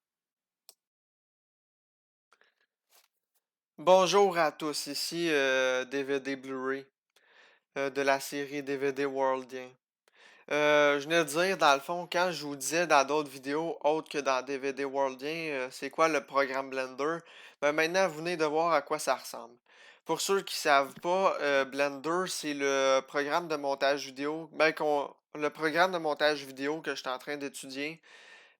Bonjour à tous, ici DVD Blu-ray de la série DVD Worldien. Je venais de dire, dans le fond, quand je vous disais dans d'autres vidéos autres que dans DVD Worldien, c'est quoi le programme Blender, ben maintenant vous venez de voir à quoi ça ressemble. Pour ceux qui savent pas, Blender, c'est le programme de montage vidéo, le programme de montage vidéo que je suis en train d'étudier.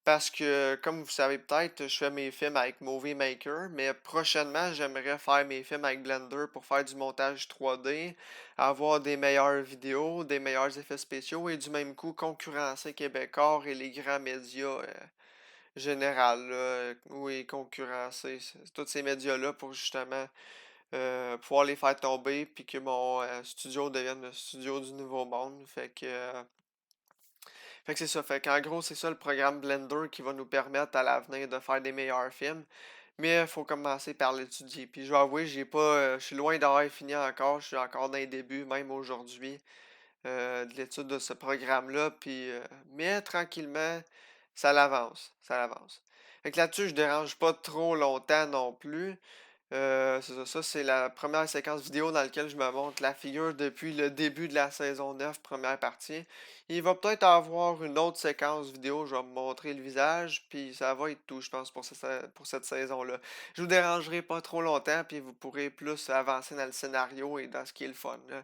Parce que, comme vous savez peut-être, je fais mes films avec Movie Maker, mais prochainement, j'aimerais faire mes films avec Blender pour faire du montage 3D, avoir des meilleures vidéos, des meilleurs effets spéciaux et du même coup concurrencer Québecor et les grands médias général, là, oui, concurrencer tous ces médias-là pour justement pouvoir les faire tomber puis que mon studio devienne le studio du nouveau monde. Fait que c'est ça. Fait qu'en gros, c'est ça le programme Blender qui va nous permettre à l'avenir de faire des meilleurs films. Mais il faut commencer par l'étudier. Puis je vais avouer, j'ai pas. Je suis loin d'avoir fini encore. Je suis encore dans les débuts, même aujourd'hui, de l'étude de ce programme-là. Mais tranquillement, ça l'avance. Ça l'avance. Fait que là-dessus, je dérange pas trop longtemps non plus. C'est ça, c'est la première séquence vidéo dans laquelle je me montre la figure depuis le début de la saison 9, première partie. Il va peut-être avoir une autre séquence vidéo, je vais me montrer le visage, puis ça va être tout, je pense, pour cette saison-là. Je vous dérangerai pas trop longtemps, puis vous pourrez plus avancer dans le scénario et dans ce qui est le fun, là,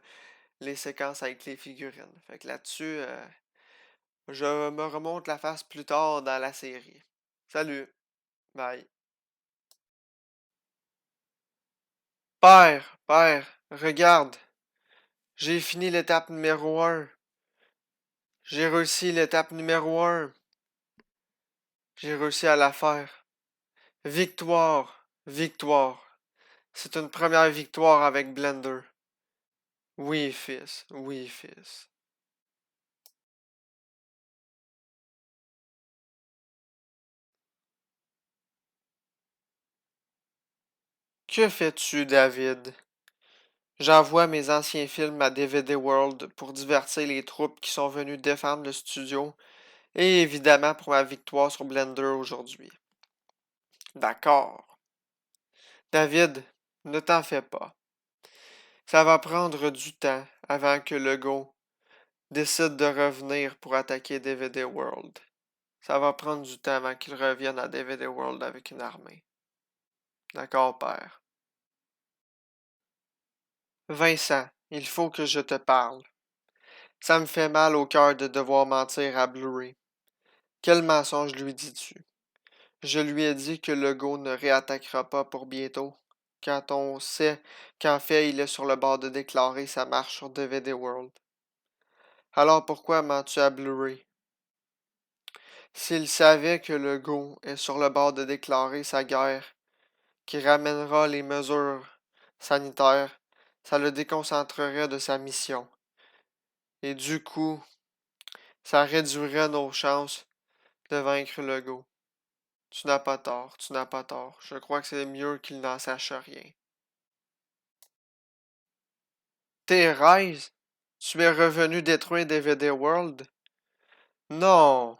les séquences avec les figurines. Fait que là-dessus, je me remonte la face plus tard dans la série. Salut, bye. Père, regarde. J'ai fini l'étape numéro un. J'ai réussi l'étape numéro un. J'ai réussi à la faire. Victoire, victoire. C'est une première victoire avec Blender. Oui, fils, oui, fils. Que fais-tu, David? J'envoie mes anciens films à DVD World pour divertir les troupes qui sont venues défendre le studio et évidemment pour ma victoire sur Blender aujourd'hui. D'accord. David, ne t'en fais pas. Ça va prendre du temps avant que le Go décide de revenir pour attaquer DVD World. Ça va prendre du temps avant qu'il revienne à DVD World avec une armée. D'accord, père. Vincent, il faut que je te parle. Ça me fait mal au cœur de devoir mentir à Blu-ray. Quel mensonge lui dis-tu? Je lui ai dit que le Go ne réattaquera pas pour bientôt, quand on sait qu'en fait il est sur le bord de déclarer sa marche sur DVD World. Alors pourquoi mens-tu à Blu-ray? S'il savait que le Go est sur le bord de déclarer sa guerre, qui ramènera les mesures sanitaires, ça le déconcentrerait de sa mission. Et du coup, ça réduirait nos chances de vaincre le Go. Tu n'as pas tort, tu n'as pas tort. Je crois que c'est mieux qu'il n'en sache rien. Thérèse, tu es revenu détruire DVD World? Non,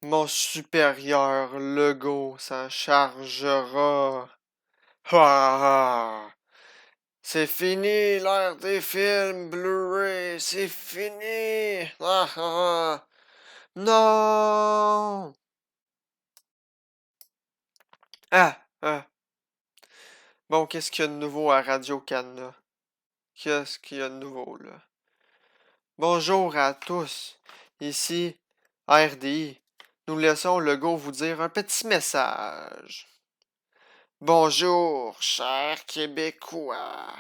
mon supérieur Lego s'en chargera. Ah! C'est fini l'ère des films Blu-ray, c'est fini. Non! Ah. Bon, qu'est-ce qu'il y a de nouveau à Radio-Canada? Qu'est-ce qu'il y a de nouveau, là? Bonjour à tous. Ici RDI. Nous laissons Legault vous dire un petit message. Bonjour, chers Québécois.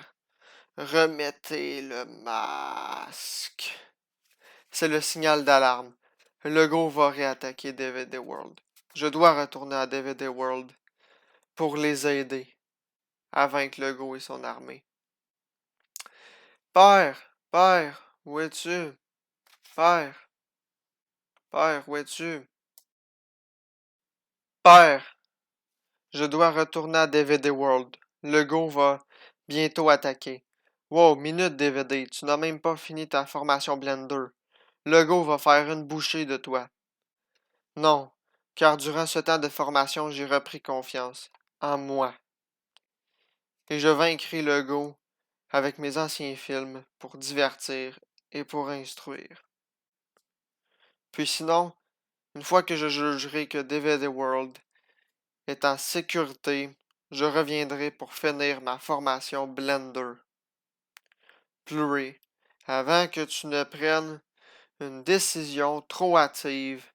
Remettez le masque. C'est le signal d'alarme. Legault va réattaquer DVD World. Je dois retourner à DVD World pour les aider à vaincre Legault et son armée. Père, où es-tu? Père, où es-tu? Père, je dois retourner à DVD World. Legault va bientôt attaquer. Wow, minute DVD, tu n'as même pas fini ta formation Blender. Legault va faire une bouchée de toi. Non, car durant ce temps de formation, j'ai repris confiance en moi. Et je vaincrai Legault avec mes anciens films pour divertir et pour instruire. Puis sinon, une fois que je jugerai que DVD World est en sécurité, je reviendrai pour finir ma formation Blender. Blu-ray, avant que tu ne prennes une décision trop hâtive,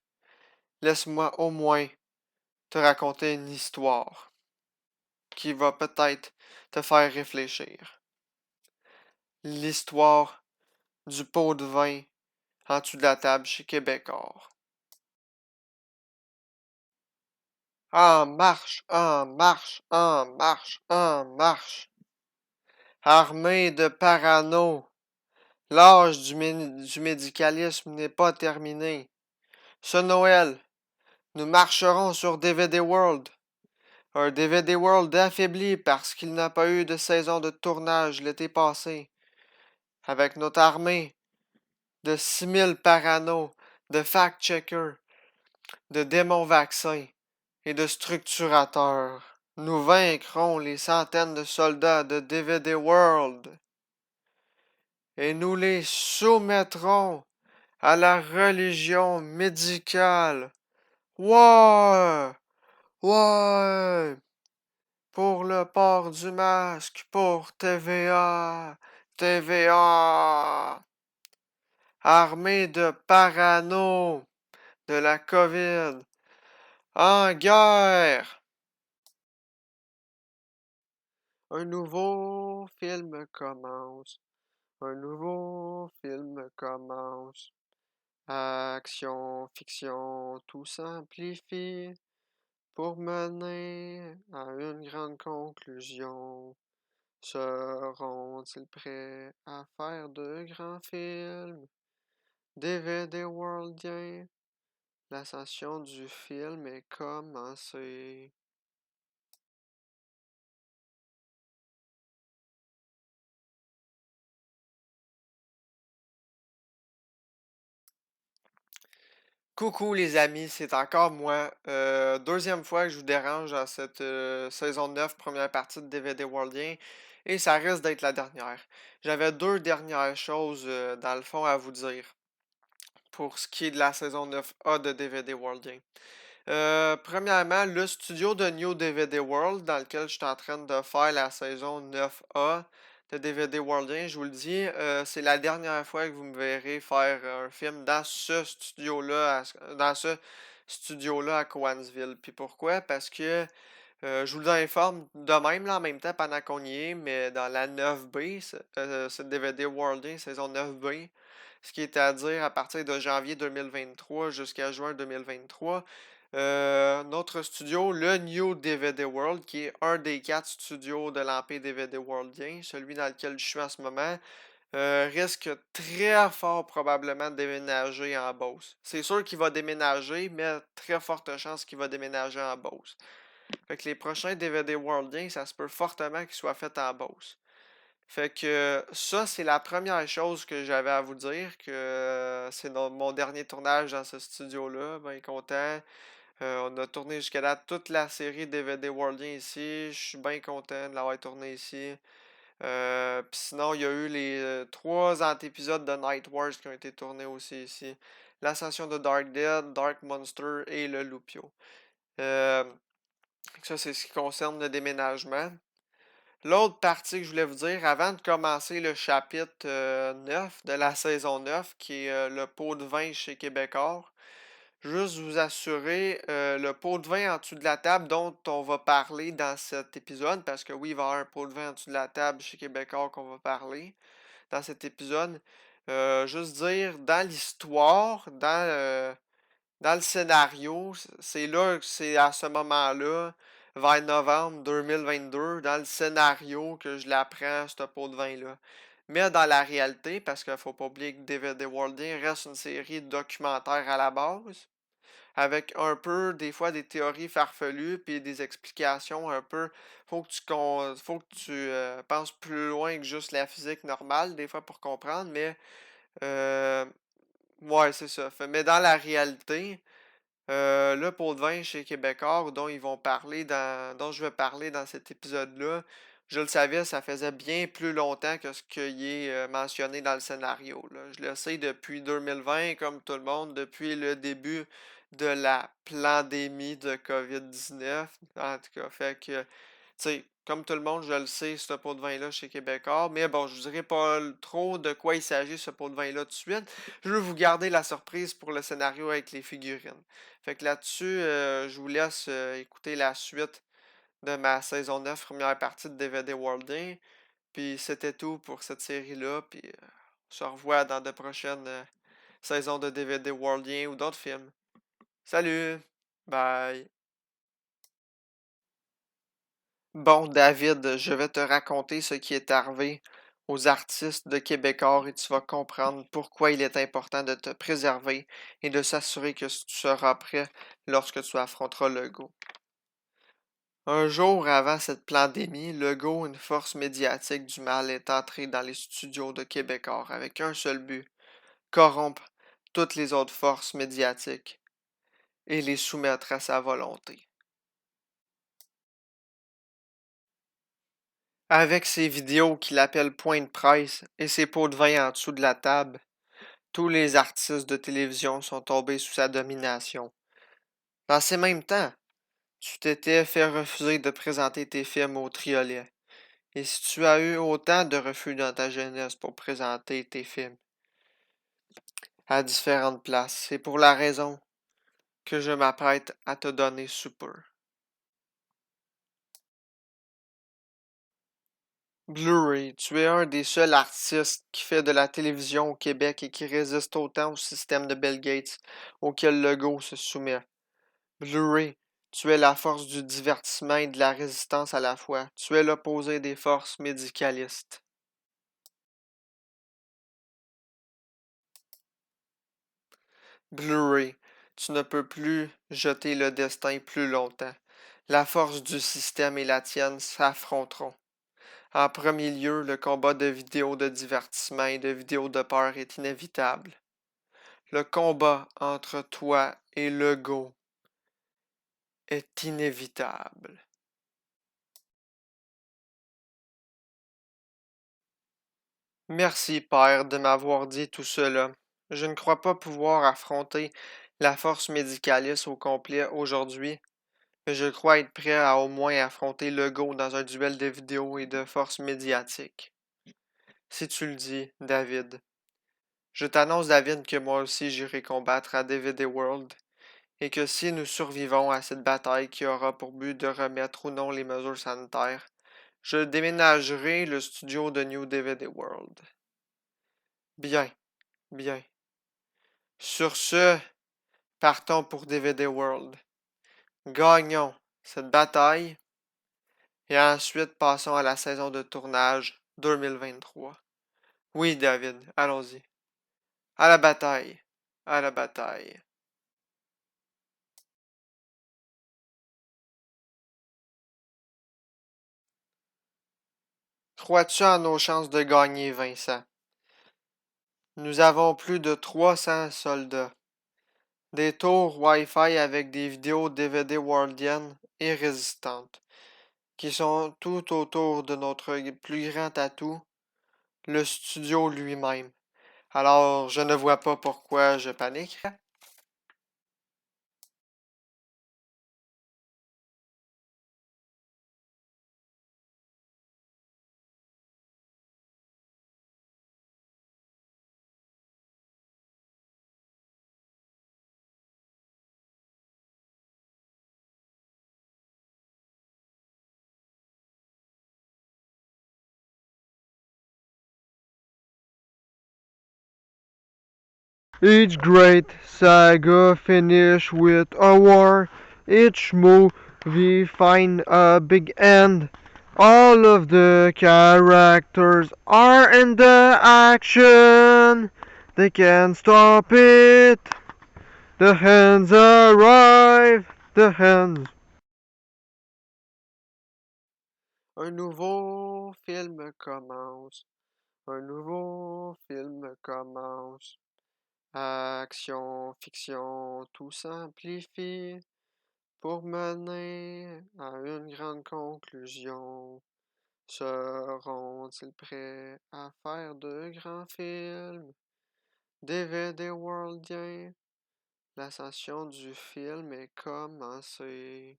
laisse-moi au moins te raconter une histoire qui va peut-être te faire réfléchir. L'histoire du pot de vin en dessous de la table chez Québécois. En marche, en marche, en marche, en marche. Armée de parano. L'âge du médicalisme n'est pas terminé. Ce Noël, nous marcherons sur DVD World. Un DVD World affaibli parce qu'il n'a pas eu de saison de tournage l'été passé. Avec notre armée de 6000 parano, de fact-checkers, de démons vaccins et de structurateurs. Nous vaincrons les centaines de soldats de DVD World et nous les soumettrons à la religion médicale. Ouais! Ouais! Pour le port du masque, pour TVA! TVA! Armée de parano de la COVID! En guerre! Un nouveau film commence. Un nouveau film commence. Action, fiction, tout s'amplifie pour mener à une grande conclusion. Seront-ils prêts à faire de grands films? DVD Worldien, l'ascension du film est commencée. Coucou les amis, c'est encore moi. Deuxième fois que je vous dérange dans cette saison 9, première partie de DVD Worldien, et ça risque d'être la dernière. J'avais deux dernières choses dans le fond à vous dire pour ce qui est de la saison 9A de DVD Worldien. Premièrement, le studio de New DVD World, dans lequel je suis en train de faire la saison 9A de DVD Worldien, je vous le dis, c'est la dernière fois que vous me verrez faire un film dans ce studio-là, à Cowansville. Puis pourquoi? Parce que je vous informe de même là, en même temps pendant qu'on y est, mais dans la 9B, c'est DVD Worldien, saison 9B, ce qui est à dire à partir de janvier 2023 jusqu'à juin 2023. Notre studio, le New DVD World, qui est un des quatre studios de l'Empire DVD Worldien, celui dans lequel je suis en ce moment, risque très fort probablement de déménager en Beauce. C'est sûr qu'il va déménager, mais très forte chance qu'il va déménager en Beauce. Fait que les prochains DVD Worldiens, ça se peut fortement qu'ils soient faits en Beauce. Fait que ça, c'est la première chose que j'avais à vous dire, que c'est mon dernier tournage dans ce studio-là. Ben content. On a tourné jusqu'à date toute la série DVD Worldien ici. Je suis bien content de l'avoir tourné ici. Puis sinon, il y a eu les trois antépisodes de Night Wars qui ont été tournés aussi ici. L'Ascension de Dark Dead, Dark Monster et le Lupio. Euh, Ça, c'est ce qui concerne le déménagement. L'autre partie que je voulais vous dire, avant de commencer le chapitre 9 de la saison 9, qui est le pot de vin chez Québécois, juste vous assurer le pot de vin en dessous de la table dont on va parler dans cet épisode, parce que oui, il va y avoir un pot de vin en dessous de la table chez Québécois qu'on va parler dans cet épisode. Juste dire, dans l'histoire, dans le scénario, c'est à ce moment-là, vers novembre 2022, dans le scénario que je l'apprends, ce pot de vin-là. Mais dans la réalité, parce qu'il faut pas oublier que DVD Worlding reste une série documentaire à la base, avec un peu, des fois, des théories farfelues, puis des explications un peu. Faut que tu penses plus loin que juste la physique normale, des fois, pour comprendre, mais euh, ouais, c'est ça. Mais dans la réalité, le pot de vin chez Québécois dont je vais parler dans cet épisode-là, je le savais, ça faisait bien plus longtemps que ce qui est mentionné dans le scénario, là. Je le sais depuis 2020, comme tout le monde, depuis le début de la pandémie de COVID-19. En tout cas, fait que, tu sais, comme tout le monde, je le sais, ce pot de vin-là chez Québécois. Mais bon, je ne dirai pas trop de quoi il s'agit, ce pot de vin-là, tout de suite. Je veux vous garder la surprise pour le scénario avec les figurines. Fait que là-dessus, je vous laisse écouter la suite de ma saison 9, première partie de DVD Worlding. Puis c'était tout pour cette série-là. Puis on se revoit dans de prochaines saisons de DVD Worlding ou d'autres films. Salut! Bye! Bon, David, je vais te raconter ce qui est arrivé aux artistes de Québécois et tu vas comprendre pourquoi il est important de te préserver et de s'assurer que tu seras prêt lorsque tu affronteras le go. Un jour avant cette pandémie, Legault, une force médiatique du mal, est entré dans les studios de Québécois avec un seul but, corrompre toutes les autres forces médiatiques et les soumettre à sa volonté. Avec ses vidéos qu'il appelle point de presse et ses pots de vin en dessous de la table, tous les artistes de télévision sont tombés sous sa domination. Dans ces mêmes temps, tu t'étais fait refuser de présenter tes films au Triolet. Et si tu as eu autant de refus dans ta jeunesse pour présenter tes films à différentes places, c'est pour la raison que je m'apprête à te donner sous peu. Blu-ray, tu es un des seuls artistes qui fait de la télévision au Québec et qui résiste autant au système de Bill Gates auquel Legault se soumet. Blu-ray, tu es la force du divertissement et de la résistance à la fois. Tu es l'opposé des forces médicalistes. Blu-ray, tu ne peux plus jeter le destin plus longtemps. La force du système et la tienne s'affronteront. En premier lieu, le combat de vidéos de divertissement et de vidéos de peur est inévitable. Le combat entre toi et l'ego est inévitable. Merci, Père, de m'avoir dit tout cela. Je ne crois pas pouvoir affronter la force médicaliste au complet aujourd'hui, mais je crois être prêt à au moins affronter l'ego dans un duel de vidéo et de force médiatique. Si tu le dis, David. Je t'annonce, David, que moi aussi j'irai combattre à DVD World, et que si nous survivons à cette bataille qui aura pour but de remettre ou non les mesures sanitaires, je déménagerai le studio de New DVD World. Bien, bien. Sur ce, partons pour DVD World. Gagnons cette bataille et ensuite passons à la saison de tournage 2023. Oui, David, allons-y. À la bataille. À la bataille. Crois-tu en nos chances de gagner, Vincent? Nous avons plus de 300 soldats. Des tours Wi-Fi avec des vidéos DVD worldiennes et résistantes, qui sont tout autour de notre plus grand atout, le studio lui-même. Alors, je ne vois pas pourquoi je paniquerais. Each great saga finish with a war. Each movie find a big end. All of the characters are in the action. They can't stop it. The hands arrive. The hands. Un nouveau film commence. Un nouveau film commence. Action, fiction, tout s'amplifie pour mener à une grande conclusion. Seront-ils prêts à faire de grands films? DVD Worldien, l'ascension du film est commencée.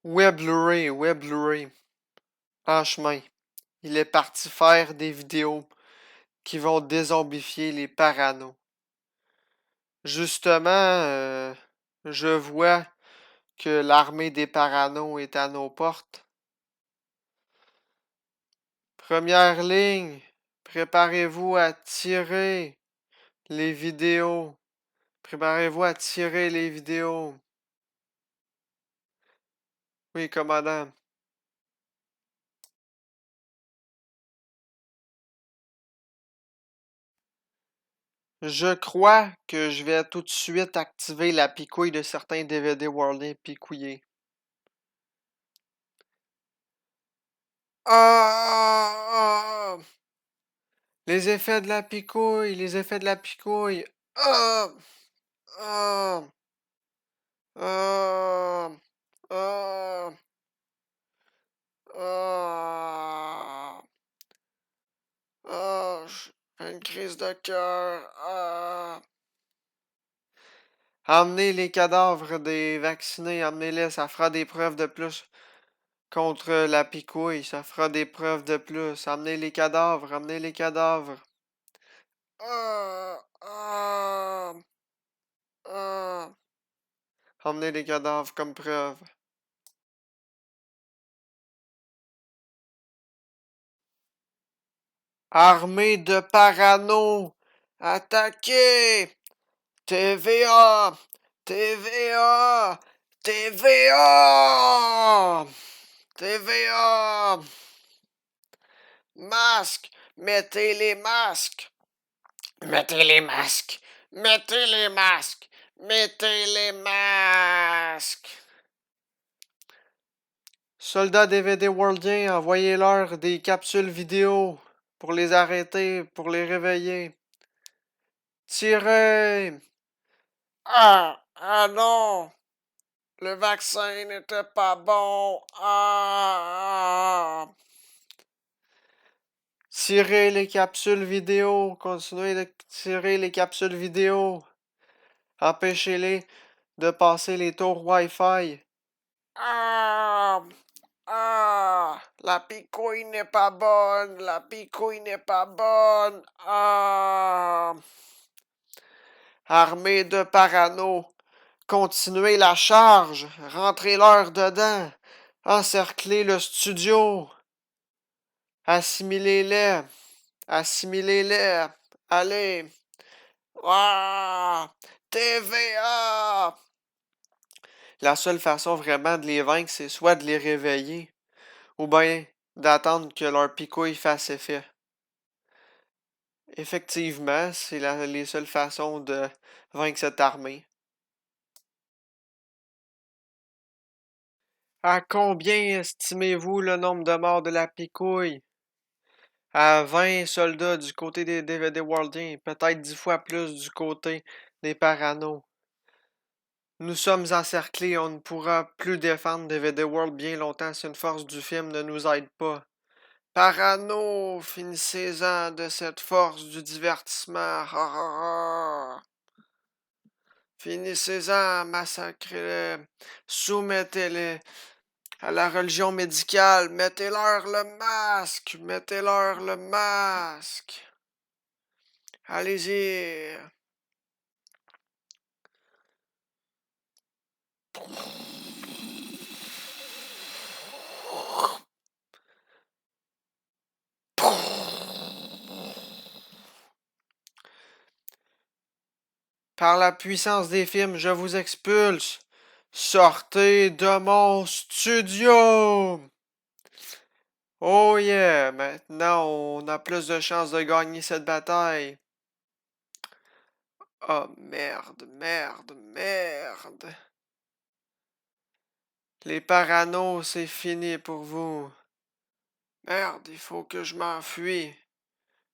Ouais, Blu-ray, ouais, Blu-ray. En chemin. Il est parti faire des vidéos qui vont dézombifier les paranos. Justement, je vois que l'armée des paranos est à nos portes. Première ligne, préparez-vous à tirer les vidéos. Préparez-vous à tirer les vidéos. Oui, commandant. Je crois que je vais tout de suite activer la picouille de certains DVD Worldly picouillés. Ah! Les effets de la picouille, les effets de la picouille. Ah! Ah! Ah! Ah! Ah! Ah! J'ai une crise de cœur. Ah! Emmenez les cadavres des vaccinés, emmenez-les, ça fera des preuves de plus contre la picouille, ça fera des preuves de plus. Emmenez les cadavres, emmenez les cadavres. Ah! Ah! Ah! Emmenez les cadavres comme preuve. Armée de parano, attaquez! TVA! TVA! TVA! TVA! Masque! Mettez les masques! Mettez les masques! Mettez les masques! Mettez les masques! Soldats DVD Worldiens, envoyez-leur des capsules vidéo pour les arrêter, pour les réveiller. Tirez! Ah non! Le vaccin n'était pas bon. Tirez les capsules vidéo. Continuez de tirer les capsules vidéo. Empêchez-les de passer les tours Wi-Fi. La picouille n'est pas bonne. La picouille n'est pas bonne. Armée de parano. Continuez la charge. Rentrez-leur dedans. Encerclez le studio. Assimilez-les. Assimilez-les. Allez. TVA! La seule façon vraiment de les vaincre, c'est soit de les réveiller, ou bien d'attendre que leur picouille fasse effet. Effectivement, c'est les seules façons de vaincre cette armée. À combien estimez-vous le nombre de morts de la picouille? À 20 soldats du côté des DVD Worldiens, peut-être 10 fois plus du côté des Paranos. Nous sommes encerclés, on ne pourra plus défendre DVD World bien longtemps si une force du film ne nous aide pas. Parano, finissez-en de cette force du divertissement. Finissez-en, massacrez-les, soumettez-les à la religion médicale, mettez-leur le masque, mettez-leur le masque. Allez-y. Par la puissance des films, je vous expulse. Sortez de mon studio! Oh yeah, maintenant on a plus de chances de gagner cette bataille. Oh merde, merde, merde. Les paranos, c'est fini pour vous. Merde, il faut que je m'enfuis.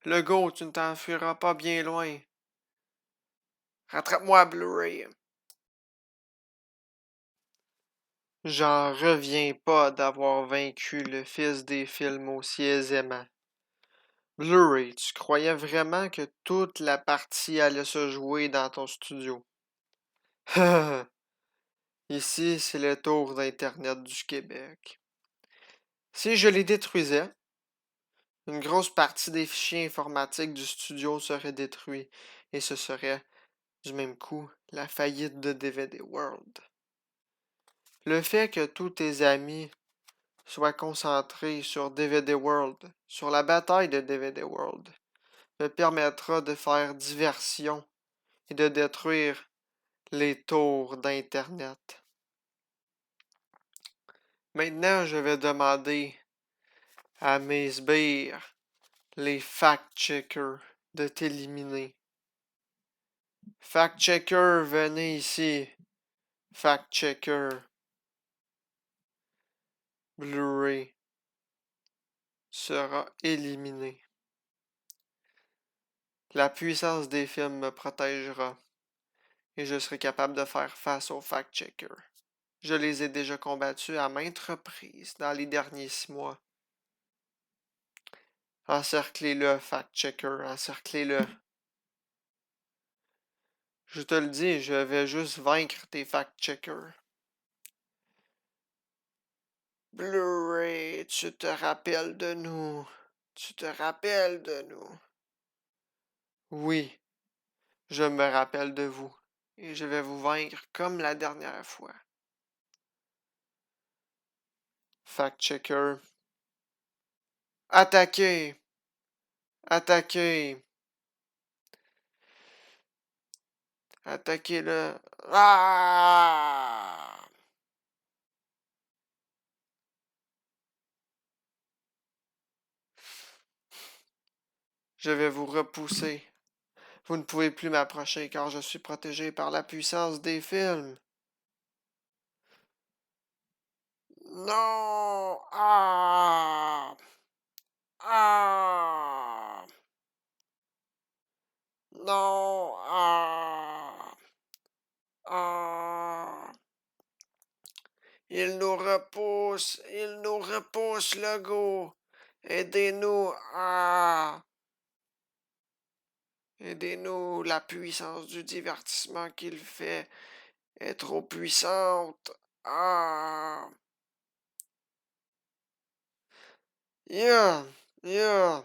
Le go, tu ne t'enfuiras pas bien loin. Rattrape-moi, Blu-ray. J'en reviens pas d'avoir vaincu le fils des films aussi aisément. Blu-ray, tu croyais vraiment que toute la partie allait se jouer dans ton studio? Ici, c'est le tour d'Internet du Québec. Si je les détruisais, une grosse partie des fichiers informatiques du studio serait détruite et ce serait, du même coup, la faillite de DVD World. Le fait que tous tes amis soient concentrés sur DVD World, sur la bataille de DVD World, me permettra de faire diversion et de détruire les tours d'Internet. Maintenant, je vais demander à mes sbires, les fact-checkers, de t'éliminer. Fact-checker, venez ici. Fact-checker. Blu-ray sera éliminé. La puissance des films me protégera et je serai capable de faire face aux fact-checkers. Je les ai déjà combattus à maintes reprises dans les derniers 6 mois. Encerclez-le, fact-checker, encerclez-le. Je te le dis, je vais juste vaincre tes fact-checkers. Blu-ray, tu te rappelles de nous. Tu te rappelles de nous. Oui, je me rappelle de vous. Et je vais vous vaincre comme la dernière fois. Fact-checker. Attaquez! Attaquez! Attaquez-le! Ah! Je vais vous repousser. Vous ne pouvez plus m'approcher car je suis protégé par la puissance des films. Non! Ah! Ah! Non! Ah! Ah! Il nous repousse! Il nous repousse, Legault! Aidez-nous! Ah! Aidez-nous! La puissance du divertissement qu'il fait est trop puissante! Ah! Yeah! Yeah!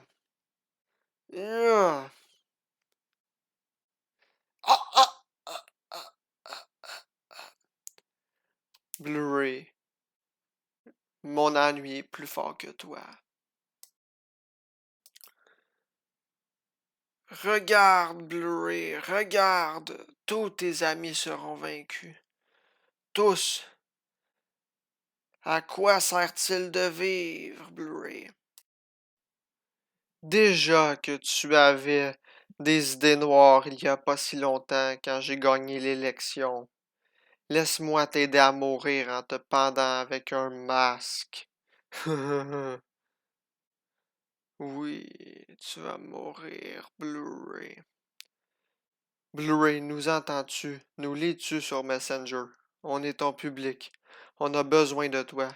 Yeah! Ah! Ah! Ah! Ah! Ah! Blu-ray. Mon ennui est plus fort que toi. Regarde, Blu-ray, regarde. Tous tes amis seront vaincus. Tous. À quoi sert-il de vivre, Blu-ray? Déjà que tu avais des idées noires il y a pas si longtemps quand j'ai gagné l'élection. Laisse-moi t'aider à mourir en te pendant avec un masque. Oui, tu vas mourir, Blu-ray. Blu-ray, nous entends-tu? Nous lis-tu sur Messenger? On est ton public. On a besoin de toi.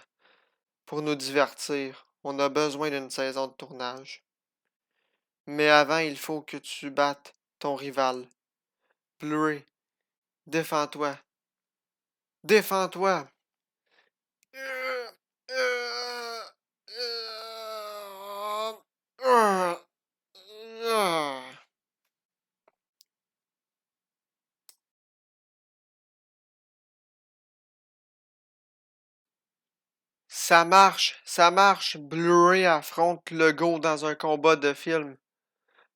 Pour nous divertir, on a besoin d'une saison de tournage. Mais avant, il faut que tu battes ton rival. Blu-ray, défends-toi. Défends-toi! Ça marche, ça marche. Blu-ray affronte Legault dans un combat de film.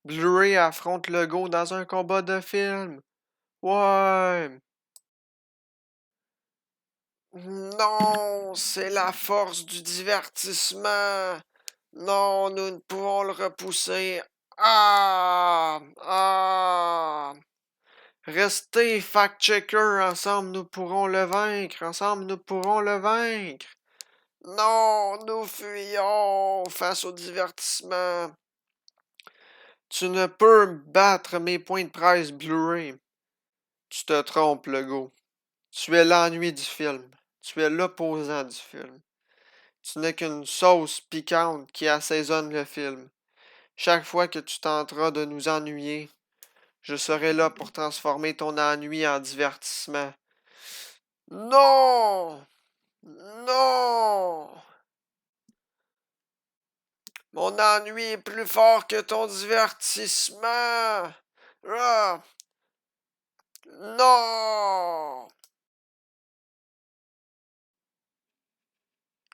Blu-ray affronte Legault dans un combat de film. Ouais. Non, c'est la force du divertissement. Non, nous ne pouvons le repousser. Ah! Ah! Restez fact-checker, ensemble nous pourrons le vaincre. Ensemble nous pourrons le vaincre. Non, nous fuyons face au divertissement. Tu ne peux battre mes points de presse Blu-ray. Tu te trompes, Legault. Tu es l'ennui du film. Tu es l'opposant du film. Tu n'es qu'une sauce piquante qui assaisonne le film. Chaque fois que tu tenteras de nous ennuyer, je serai là pour transformer ton ennui en divertissement. Non! Non! Mon ennui est plus fort que ton divertissement. Ah! Non!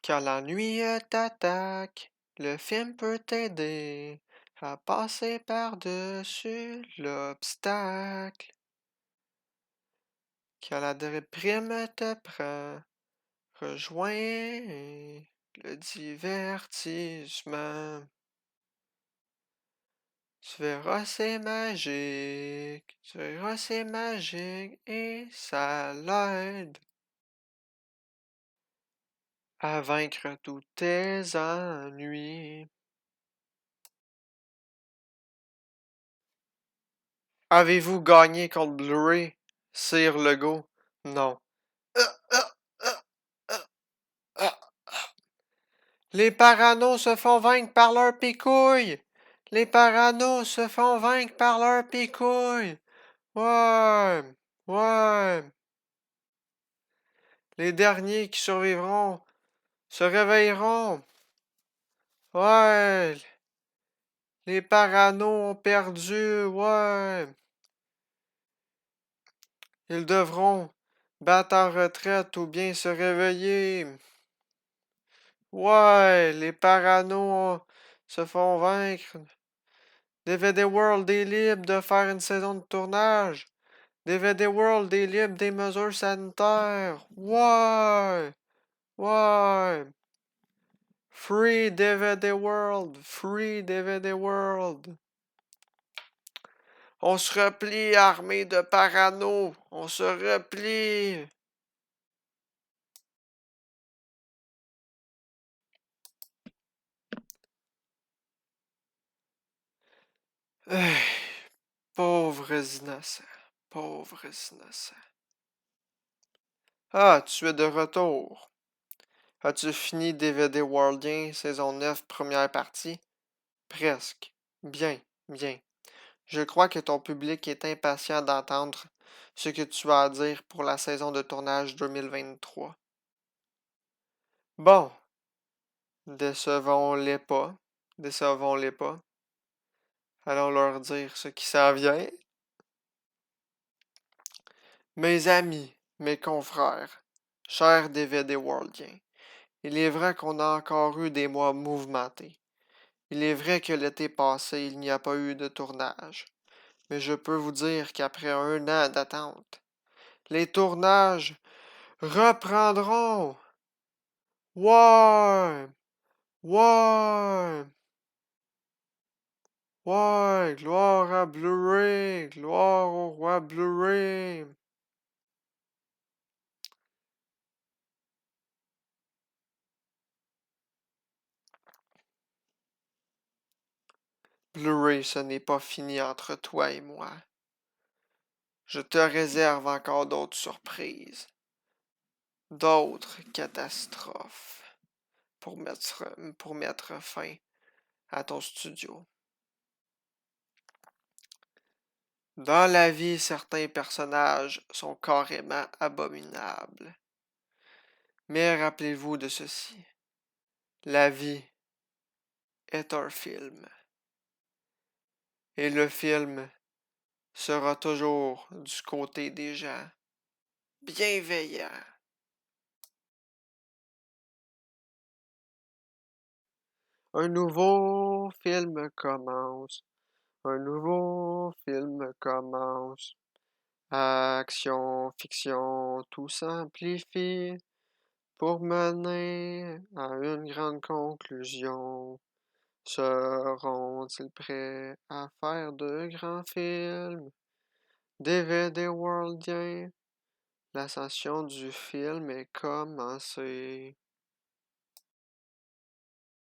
Quand l'ennui t'attaque, le film peut t'aider à passer par-dessus l'obstacle. Quand la déprime te prend, rejoins le divertissement. Tu verras, c'est magique. Tu verras, c'est magique et ça l'aide à vaincre tous tes ennuis. Avez-vous gagné contre Blu-ray, Sir Legault? Non. Les paranos se font vaincre par leurs picouilles. Les paranos se font vaincre par leurs picouilles. Ouais, ouais. Les derniers qui survivront se réveilleront. Ouais. Les paranos ont perdu. Ouais. Ils devront battre en retraite ou bien se réveiller. Ouais. Les paranos se font vaincre. DVD World est libre de faire une saison de tournage. DVD World est libre des mesures sanitaires. Ouais! Ouais! Free DVD World! Free DVD World! On se replie, armée de parano. On se replie. Pauvres innocents. Pauvres innocents. Ah, tu es de retour. As-tu fini DVD Worldien, saison 9, première partie? Presque. Bien, bien. Je crois que ton public est impatient d'entendre ce que tu as à dire pour la saison de tournage 2023. Bon, décevons-les pas. Décevons-les pas. Allons leur dire ce qui s'en vient. Mes amis, mes confrères, chers DVD Worldiens, il est vrai qu'on a encore eu des mois mouvementés. Il est vrai que l'été passé, il n'y a pas eu de tournage. Mais je peux vous dire qu'après un an d'attente, les tournages reprendront. Ouais! Ouais! Ouais! Gloire à Blu-ray! Gloire au roi Blu-ray! Blu-ray, ce n'est pas fini entre toi et moi. Je te réserve encore d'autres surprises, d'autres catastrophes pour mettre fin à ton studio. Dans la vie, certains personnages sont carrément abominables. Mais rappelez-vous de ceci. La vie est un film. Et le film sera toujours du côté des gens bienveillants. Un nouveau film commence. Un nouveau film commence. Action, fiction, tout s'amplifie pour mener à une grande conclusion. Seront-ils prêts à faire de grands films? DVD Worldien, l'ascension du film est commencée.